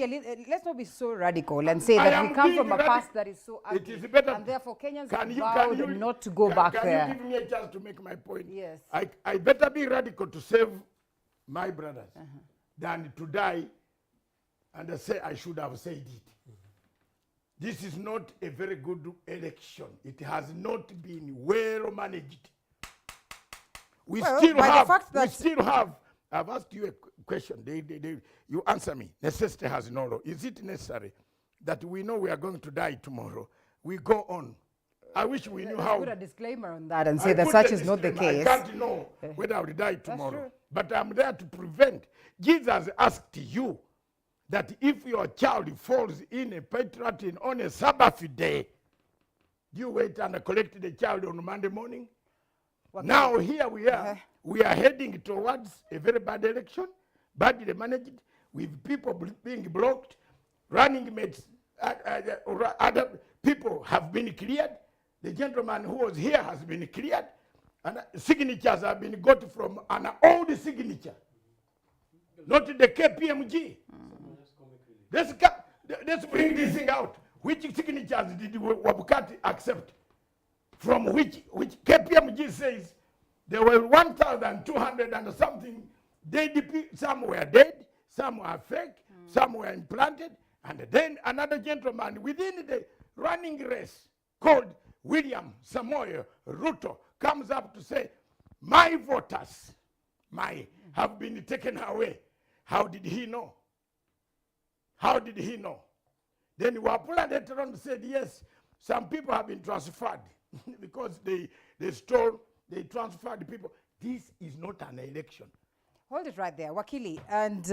let's not be so radical and say that we come from a past that is so ugly. It is better. And therefore Kenyans Can have you vowed not to go back there. Can you give me a chance to make my point? Yes. I better be radical to save my brothers than to die and say I should have said it. This is not a very good election. It has not been well managed. We still have, I've asked you a question. You answer me. Necessity has no law. Is it necessary that we know we are going to die tomorrow? We go on. I wish we knew how. Put a disclaimer on that and say that such is not the case. I can't know whether I will die tomorrow. But I'm there to prevent. Jesus asked you that if your child falls in a pit latrine on a Sabbath day, do you wait and collect the child on Monday morning? Now here we are. We are heading towards a very bad election, badly managed, with people being blocked, running mates, other people have been cleared. The gentleman who was here has been cleared, and signatures have been got from an old signature, not the KPMG. Let's bring this thing out. Which signatures did Wabukati accept? From which KPMG says there were 1,200 and something dead. Some were dead, some were fake, some were implanted, and then another gentleman within the running race called William Samoei Ruto comes up to say, my voters, have been taken away. How did he know? How did he know? Then Wapula later on said, yes, some people have been transferred because they transferred the people. This is not an election. Hold it right there, Wakili. And,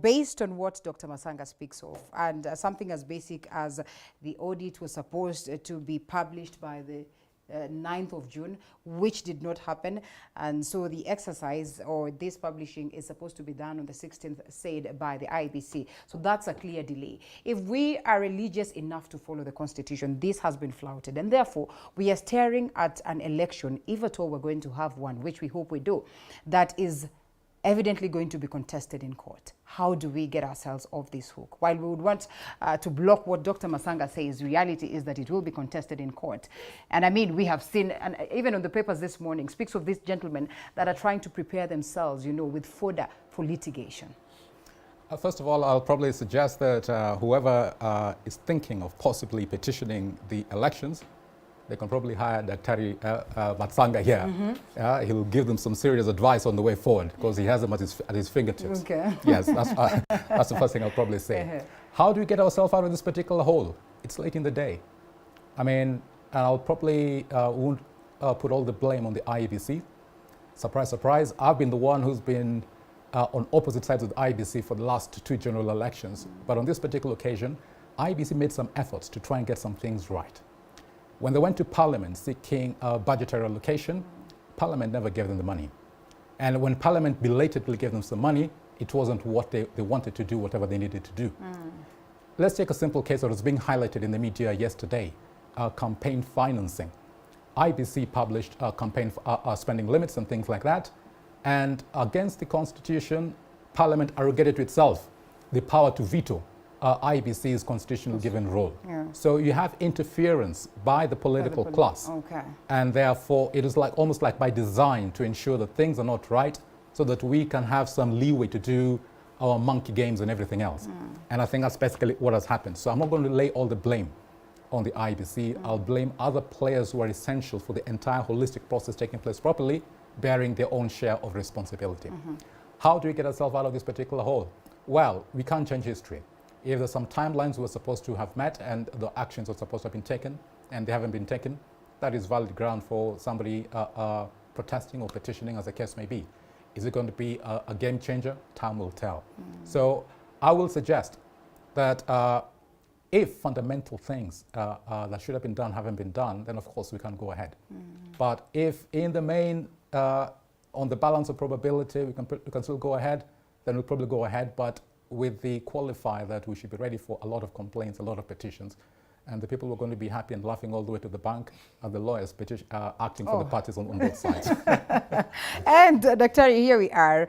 based on what Dr. Masanga speaks of, and something as basic as the audit was supposed to be published by the 9th of June, which did not happen. And so the exercise or this publishing is supposed to be done on the 16th, said by the IEBC. So that's a clear delay. If we are religious enough to follow the Constitution, this has been flouted. And therefore, we are staring at an election, if at all we're going to have one, which we hope we do, that is evidently going to be contested in court. How do we get ourselves off this hook? While we would want to block what Dr. Masanga says, reality is that it will be contested in court. And I mean, we have seen, and even on the papers this morning, speaks of these gentlemen that are trying to prepare themselves, with fodder for litigation. First of all, I'll probably suggest that whoever is thinking of possibly petitioning the elections, they can probably hire Daktari Masanga here. He'll give them some serious advice on the way forward because he has them at his fingertips. Okay. Yes, that's the first thing I'll probably say. How do we get ourselves out of this particular hole? It's late in the day. I mean, I'll probably won't put all the blame on the IEBC. Surprise, surprise, I've been the one who's been on opposite sides of the IEBC for the last 2 general elections. But on this particular occasion, IEBC made some efforts to try and get some things right. When they went to Parliament seeking budgetary allocation, Parliament never gave them the money. And when Parliament belatedly gave them some money, it wasn't what they wanted to do, whatever they needed to do. Let's take a simple case that was being highlighted in the media yesterday, campaign financing. IEBC published campaign spending limits and things like that. And against the Constitution, Parliament arrogated to itself the power to veto IEBC's constitutional given role. Yeah. So you have interference by the political class. Okay. And therefore, it is like almost like by design to ensure that things are not right so that we can have some leeway to do our monkey games and everything else. And I think that's basically what has happened. So I'm not going to lay all the blame on the IEBC. I'll blame other players who are essential for the entire holistic process taking place properly, bearing their own share of responsibility. How do we get ourselves out of this particular hole? Well, we can't change history. If there's some timelines we're supposed to have met and the actions are supposed to have been taken and they haven't been taken, that is valid ground for somebody protesting or petitioning, as the case may be. Is it going to be a game changer? Time will tell. So I will suggest that if fundamental things that should have been done haven't been done, then of course we can go ahead. But if in the main, on the balance of probability, we can still go ahead, then we'll probably go ahead, but with the qualifier that we should be ready for a lot of complaints, a lot of petitions, and the people who are going to be happy and laughing all the way to the bank are the lawyers acting for the parties on both sides. And Dr. here we are.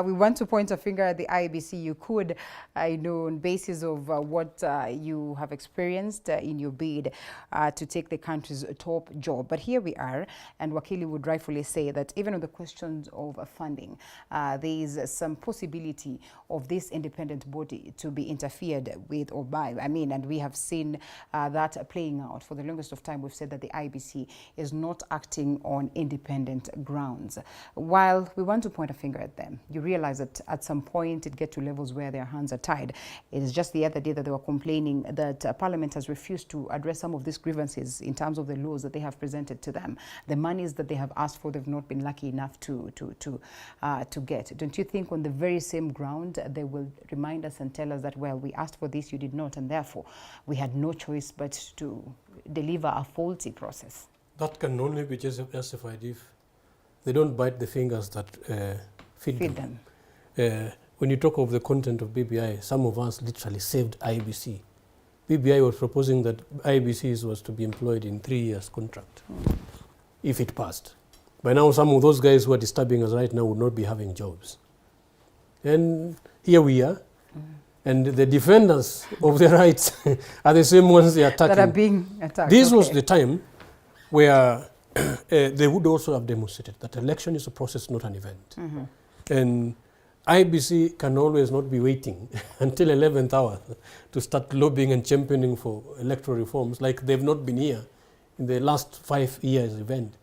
We want to point a finger at the IEBC. You could, on basis of what you have experienced in your bid to take the country's top job. But here we are, and Wakili would rightfully say that even on the questions of funding, there is some possibility of this independent body to be interfered with or by. And we have seen that playing out. For the longest of time, we've said that the IEBC is not acting on independent grounds. While we want to point a finger at them, you realize that at some point it gets to levels where their hands are tied. It is just the other day that they were complaining that Parliament has refused to address some of these grievances in terms of the laws that they have presented to them. The monies that they have asked for, they've not been lucky enough to get. Don't you think on the very same ground they will remind us and tell us that, well, we asked for this, you did not, and therefore we had no choice but to deliver a faulty process? That can only be justified if they don't bite the fingers that feed them. When you talk of the content of BBI, some of us literally saved IEBC. BBI was proposing that IEBC was to be employed in 3 years contract if it passed. By now, some of those guys who are disturbing us right now would not be having jobs. And here we are. And the defenders of the rights are the same ones they are attacking. That are being attacked. This was the time where they would also have demonstrated that election is a process, not an event. And IEBC can always not be waiting until 11th hour to start lobbying and championing for electoral reforms like they've not been here in the last 5 years event.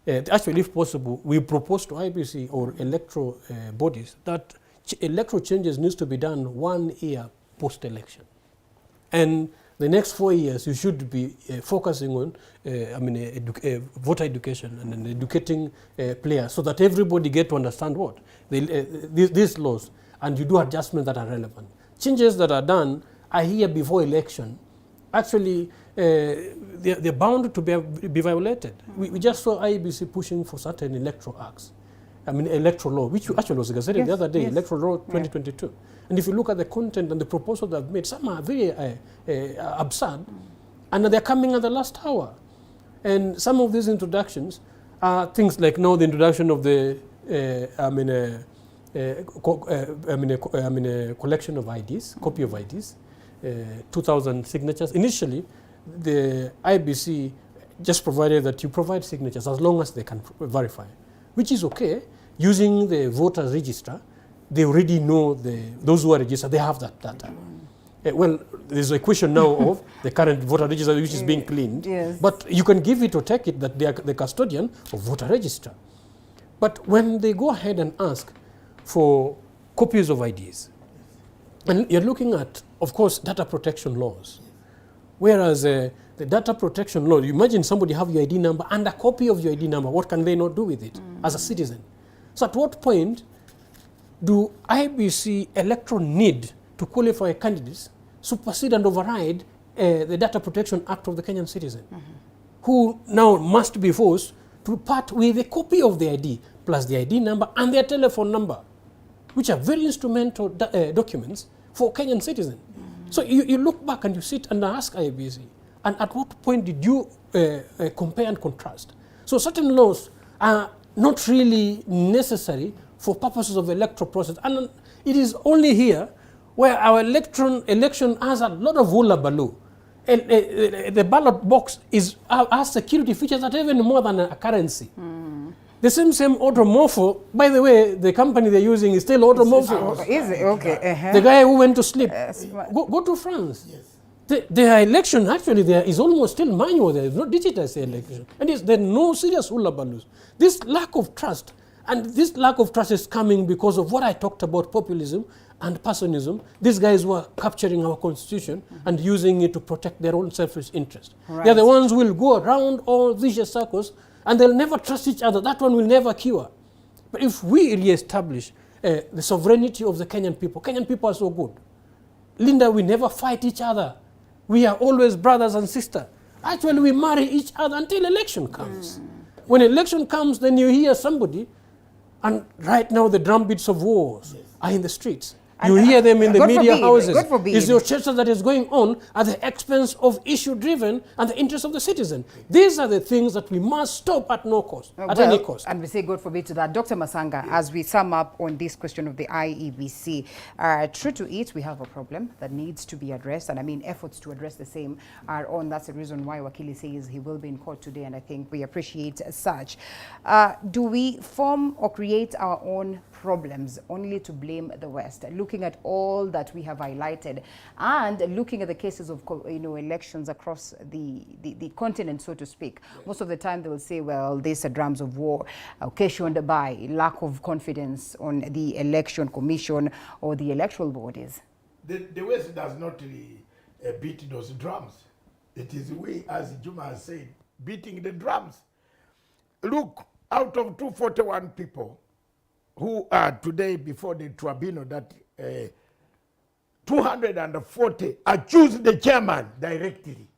Actually, if possible, we propose to IEBC or electoral bodies that electoral changes needs to be done 1 year post-election. And the next 4 years, you should be focusing on voter education and educating players so that everybody get to understand what? These laws, and you do adjustments that are relevant. Changes that are done a year before election, actually, they're bound to be violated. We just saw IEBC pushing for certain electoral acts. Electoral law, which actually was gazetted the other day, Electoral Law 2022. Yeah. And if you look at the content and the proposals they've made, some are very absurd, and they're coming at the last hour. And some of these introductions are things like now the introduction of the collection of IDs, copy of IDs, 2,000 signatures. Initially, the IEBC just provided that you provide signatures as long as they can verify, which is okay. Using the voters register, they already know those who are registered, they have that data. Well, there's a question now of the current voter register which is being cleaned, but you can give it or take it that they are the custodian of voter register. But when they go ahead and ask for copies of IDs, and you're looking at, of course, data protection laws, Whereas the data protection law, you imagine somebody have your ID number and a copy of your ID number. What can they not do with it as a citizen? So at what point do IEBC electoral need to qualify candidates supersede and override the Data Protection Act of the Kenyan citizen, who now must be forced to part with a copy of the ID plus the ID number and their telephone number, which are very instrumental documents for Kenyan citizens. So you look back and you sit and ask IEBC, and at what point did you compare and contrast? So certain laws are not really necessary for purposes of electoral process, and it is only here where our election has a lot of hullabaloo. The ballot box has security features that are even more than a currency. The same Automorpho, by the way, the company they're using is still Automorpho. Is it? Okay. The guy who went to sleep. Go to France. Yes. Their election, actually, there is almost still manual. There is no digitized election. And there's no serious hullabaloos. This lack of trust, and this lack of trust is coming because of what I talked about, populism and personism. These guys were capturing our constitution and using it to protect their own selfish interest. Right. They're the ones who will go around all vicious circles, and they'll never trust each other. That one will never cure. But if we re-establish the sovereignty of the Kenyan people are so good. Linda, we never fight each other. We are always brothers and sisters. Actually, we marry each other until election comes. When election comes, then you hear somebody, and right now the drumbeats of wars are in the streets. You hear them in the media houses. It's your church that is going on at the expense of issue-driven and the interest of the citizen. These are the things that we must stop at no cost, at any cost. And we say God forbid to that. Dr. Masanga, as we sum up on this question of the IEBC, true to it, we have a problem that needs to be addressed. And I mean, efforts to address the same are on. That's the reason why Wakili says he will be in court today. And I think we appreciate such. Do we form or create our own problems only to blame the West, looking at all that we have highlighted and looking at the cases of elections across the continent, so to speak? Most of the time they will say, well, these are drums of war occasioned by lack of confidence on the election commission or the electoral bodies. The West does not really beat those drums. It is we, as Juma has said, beating the drums. Look, out of 241 people who are today before the tribunal, that 240 accuse the chairman directly.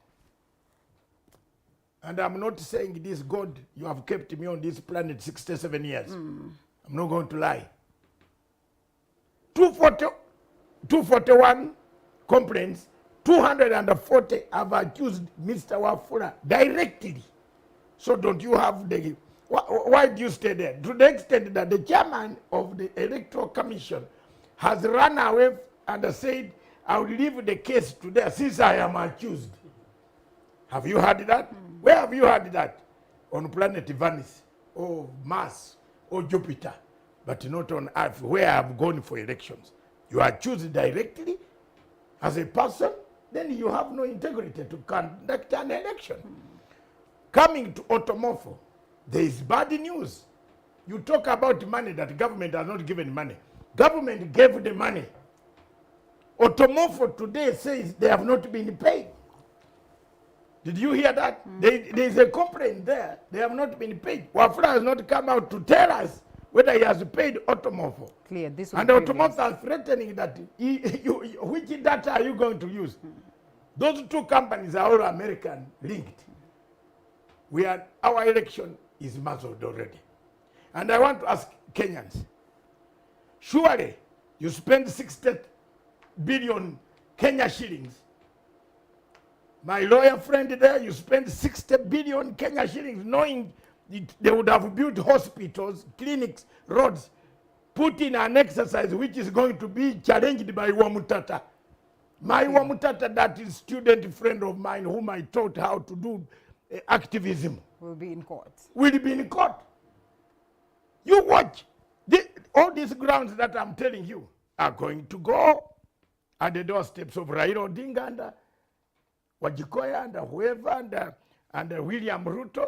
And I'm not saying this, God, you have kept me on this planet 67 years. I'm not going to lie. 241 complaints, 240 have accused Mr. Wafula directly. So don't you have the... Why do you stay there? To the extent that the chairman of the Electoral Commission has run away and said, I will leave the case today since I am accused. Have you heard that? Where have you heard that? On planet Venus, or Mars, or Jupiter, but not on Earth, where I have gone for elections. You are accused directly as a person, then you have no integrity to conduct an election. Coming to Automorpho, there is bad news. You talk about money that government has not given money. Government gave the money. Automorpho today says they have not been paid. Did you hear that? There is a complaint there. They have not been paid. Wafula has not come out to tell us whether he has paid Automorpho. Clear. This and Automorpho are threatening that which data are you going to use? Those two companies are all American linked. Our election is muzzled already. And I want to ask Kenyans, surely you spend 60 billion Kenya shillings. My lawyer friend there, you spend 60 billion Kenya shillings knowing they would have built hospitals, clinics, roads, put in an exercise which is going to be challenged by Wamutata. My Wamutata, that is student friend of mine whom I taught how to do activism. Will be in court. Will be in court. You watch. All these grounds that I'm telling you are going to go at the doorsteps of Raila Odinga and Wajikoya and whoever and William Ruto.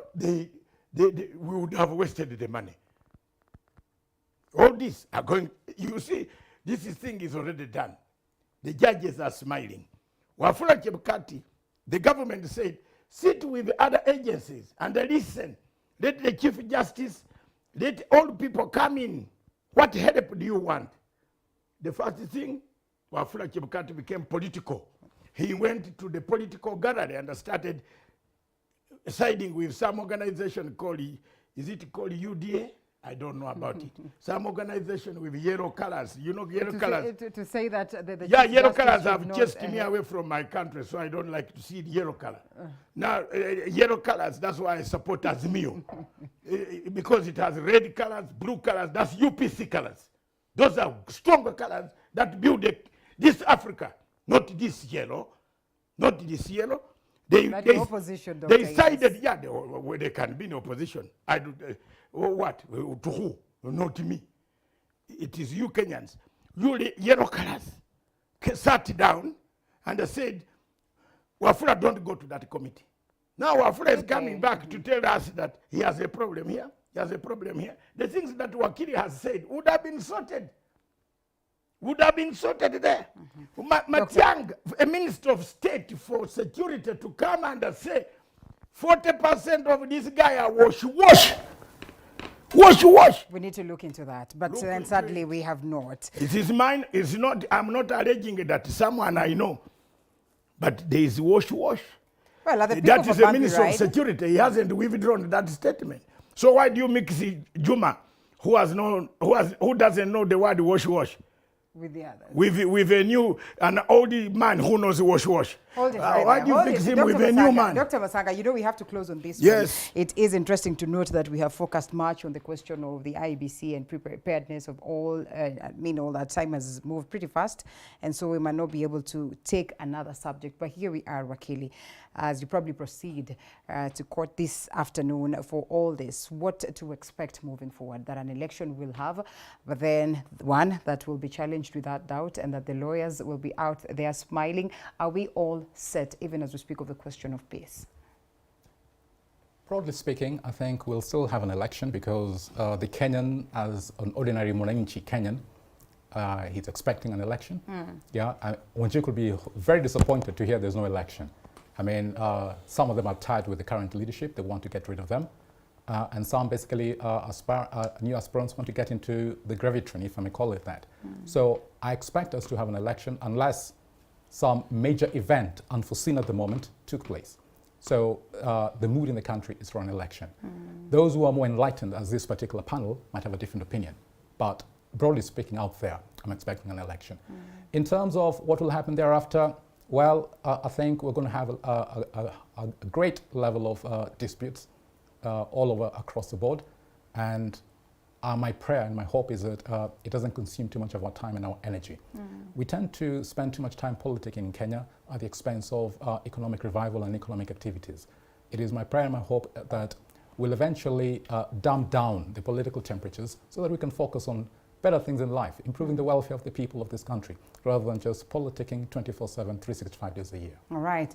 We would have wasted the money. All these are going, you see, this thing is already done. The judges are smiling. Wafula Chebukati The government said, sit with other agencies and listen. Let the Chief Justice, let all people come in. What help do you want? The first thing, Wafula Chebukati became political. He went to the political gallery and started siding with some organization called, is it called UDA? I don't know about it. Some organization with yellow colors. You know yellow colors? To say that the yeah, yellow colors have chased me away from my country, so I don't like to see the yellow color. Now, yellow colors, that's why I support Azimio. Because it has red colors, blue colors, that's UPC colors. Those are stronger colors that build this Africa, not this yellow, not this yellow. They opposition, they decided, yeah, they can be in opposition. I do. What? To who? Not me. It is you Kenyans. You yellow colors sat down and said, Wafula, don't go to that committee. Now Wafula is coming back to tell us that he has a problem here. He has a problem here. The things that Wakili has said would have been sorted. Would have been sorted there. Matiang, a minister of state for security, to come and say 40% of this guy are wash. We need to look into that, but sadly we have not. It is mine. It's not. I'm not alleging that someone I know, but there is wash. Well, the that is a minister right? of security. He hasn't withdrawn that statement. So why do you mix Juma, who doesn't know the word wash? With the others. With an old man who knows wash. Hold it why do you fix him with a new man? Dr. Masanga, we have to close on this Yes. one. It is interesting to note that we have focused much on the question of the IEBC and preparedness of all. All that time has moved pretty fast, and so we might not be able to take another subject. But here we are, Wakili, as you probably proceed to court this afternoon for all this. What to expect moving forward? That an election will have, but then one that will be challenged without doubt, and that the lawyers will be out there smiling. Are we all set, even as we speak of the question of peace? Broadly speaking, I think we'll still have an election because the Kenyan, as an ordinary Mwananchi Kenyan, he's expecting an election. Yeah, Wanjiku could be very disappointed to hear there's no election. I mean, some of them are tied with the current leadership. They want to get rid of them. And some basically new aspirants want to get into the gravy train, if I may call it that. So I expect us to have an election unless some major event, unforeseen at the moment, took place. So the mood in the country is for an election. Those who are more enlightened, as this particular panel, might have a different opinion. But broadly speaking, out there, I'm expecting an election. In terms of what will happen thereafter, well, I think we're going to have a great level of disputes all over across the board, and my prayer and my hope is that it doesn't consume too much of our time and our energy. We tend to spend too much time politicking in Kenya at the expense of economic revival and economic activities. It is my prayer and my hope that we'll eventually dumb down the political temperatures so that we can focus on better things in life, improving the welfare of the people of this country, rather than just politicking 24/7, 365 days a year. All right.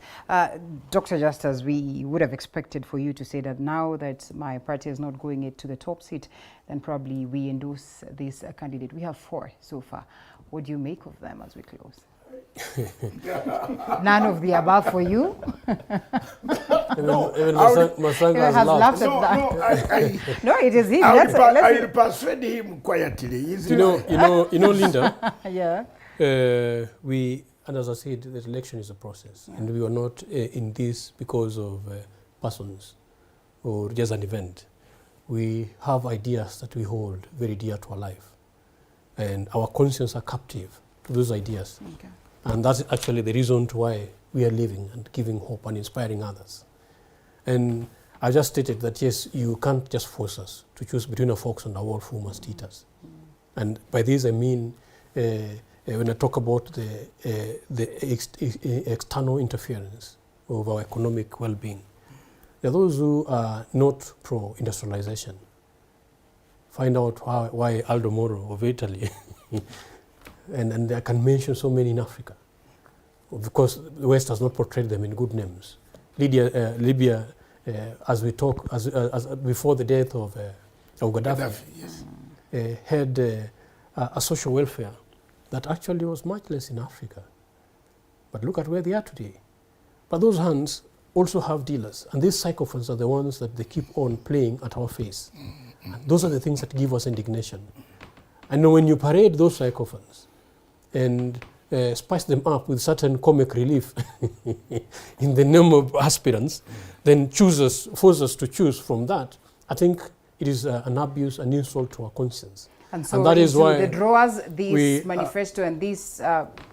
Dr. Justus, we would have expected for you to say that now that my party is not going to the top seat, then probably we endorse this candidate. We have 4 so far. What do you make of them as we close? None of the above for you? Even Masanga has laughed. No, it is him. I will persuade him quietly. You know, Linda. Yeah. And as I said, the election is a process, and we are not in this because of persons or just an event. We have ideas that we hold very dear to our life, and our conscience are captive to those ideas. Okay. And that's actually the reason why we are living and giving hope and inspiring others. And I just stated that, yes, you can't just force us to choose between a fox and a wolf who must eat us. And by this I mean, when I talk about the external interference of our economic well-being, there are those who are not pro-industrialization. Find out why Aldo Moro of Italy and I can mention so many in Africa, because the West has not portrayed them in good names. Libya, as we talk, as before the death of Gaddafi, yes, had a social welfare that actually was much less in Africa. But look at where they are today. But those hands also have dealers, and these sycophants are the ones that they keep on playing at our face. And those are the things that give us indignation. And when you parade those sycophants and spice them up with certain comic relief in the name of aspirants, then force us to choose from that, I think it is an abuse, an insult to our conscience. And so and that is why the drawers, this manifesto and these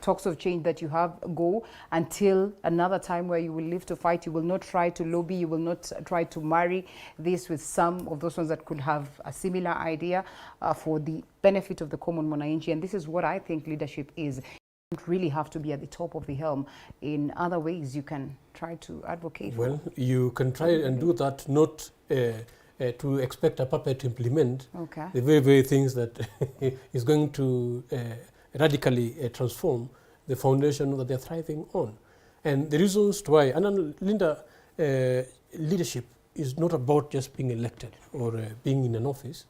talks of change that you have go until another time where you will live to fight. You will not try to lobby. You will not try to marry this with some of those ones that could have a similar idea for the benefit of the common mwananchi. And this is what I think leadership is. You don't really have to be at the top of the helm. In other ways, you can try to advocate. Well, you can try and do that, not to expect a puppet to implement the very, very things that is going to radically transform the foundation that they're thriving on. And the reasons why, and Linda, leadership is not about just being elected or being in an office,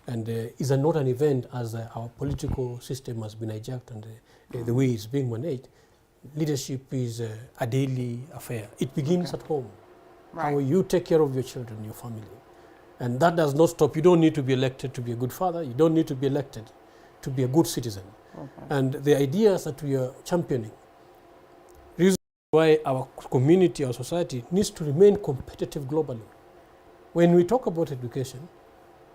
and is not an event as our political system has been hijacked and the way it's being managed. Leadership is a daily affair. It begins at home. Right. How you take care of your children, your family. And that does not stop. You don't need to be elected to be a good father. You don't need to be elected to be a good citizen. And the ideas that we are championing, reason why our community, our society needs to remain competitive globally. When we talk about education,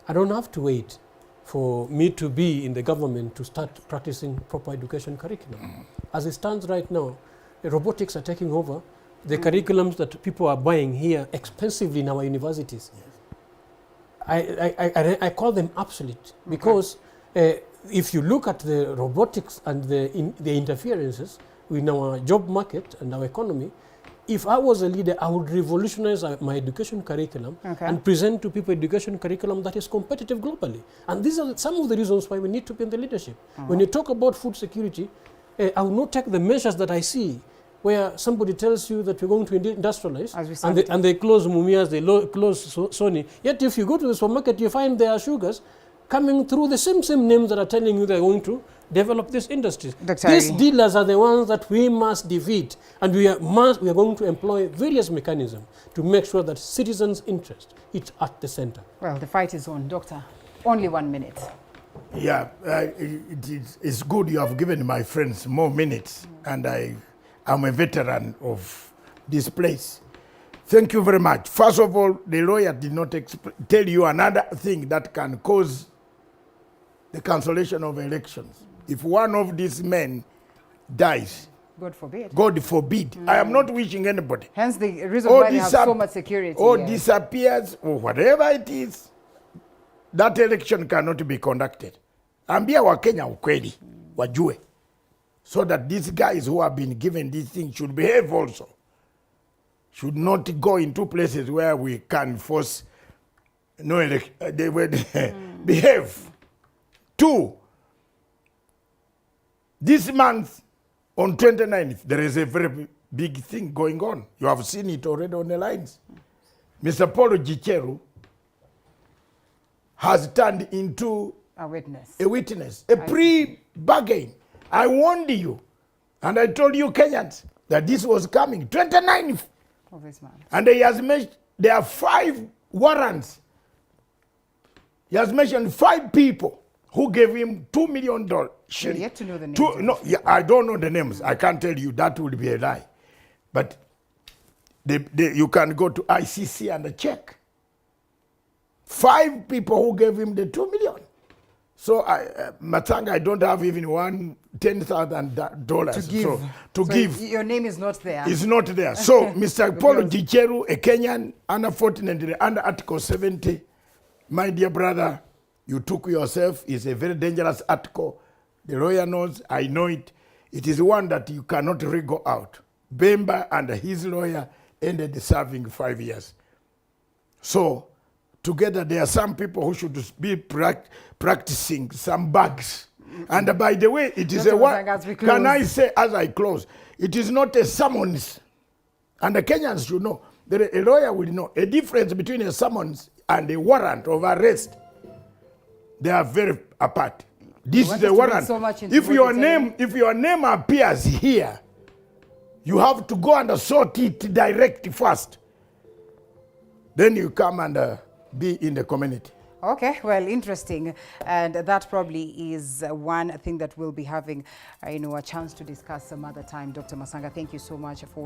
I don't have to wait for me to be in the government to start practicing proper education curriculum. As it stands right now, robotics are taking over the curriculums that people are buying here expensively in our universities. Yes. I call them obsolete because if you look at the robotics and the interferences in our job market and our economy, if I was a leader, I would revolutionize my education curriculum and present to people education curriculum that is competitive globally. And these are some of the reasons why we need to be in the leadership. When you talk about food security, I will not take the measures that I see where somebody tells you that we're going to industrialize, and they close Mumias, they close Sony. Yet if you go to the supermarket, you find there are sugars coming through the same names that are telling you they're going to develop these industries. These dealers are the ones that we must defeat, and we are going to employ various mechanisms to make sure that citizens' interest is at the center. Well, the fight is on. Doctor, only 1 minute. Yeah, it's good you have given my friends more minutes, and I'm a veteran of this place. Thank you very much. First of all, the lawyer did not tell you another thing that can cause the cancellation of elections. If one of these men dies, God forbid. God forbid. I am not wishing anybody. Hence the reason why they have so much security. Or disappears, or whatever it is, that election cannot be conducted. Ambia wa Kenya ukweli, wajue. So that these guys who have been given these things should behave also. Should not go into places where we can force no election. They would behave. 2, this month on 29th, there is a very big thing going on. You have seen it already on the lines. Mr. Paulo Gicheru has turned into a witness, a pre-bargain. I warned you, and I told you Kenyans that this was coming, 29th of this month. And he has mentioned there are 5 warrants. He has mentioned 5 people who gave him $2 million. You're yet to know the names. No, I don't know the names. I can't tell you. That would be a lie. But you can go to ICC and check. 5 people who gave him the $2 million. So, Matanga, I don't have even $10,000 to give. Your name is not there. It's not there. So, Mr. Paulo Gicheru, a Kenyan, unfortunately, under Article 70, my dear brother, you took yourself. It's a very dangerous article. The lawyer knows, I know it. It is one that you cannot wriggle out. Bemba and his lawyer ended serving 5 years. So, together, there are some people who should be practicing some bugs. And by the way, it is a one. Can I say as I close? It is not a summons. And the Kenyans should know. A lawyer will know a difference between a summons and a warrant of arrest. They are very apart. This is the warrant. If your name appears here, You have to go and sort it direct first. Then you come and be in the community. Okay, well, interesting, and that probably is one thing that we'll be having, a chance to discuss some other time. Dr. Masanga, thank you so much for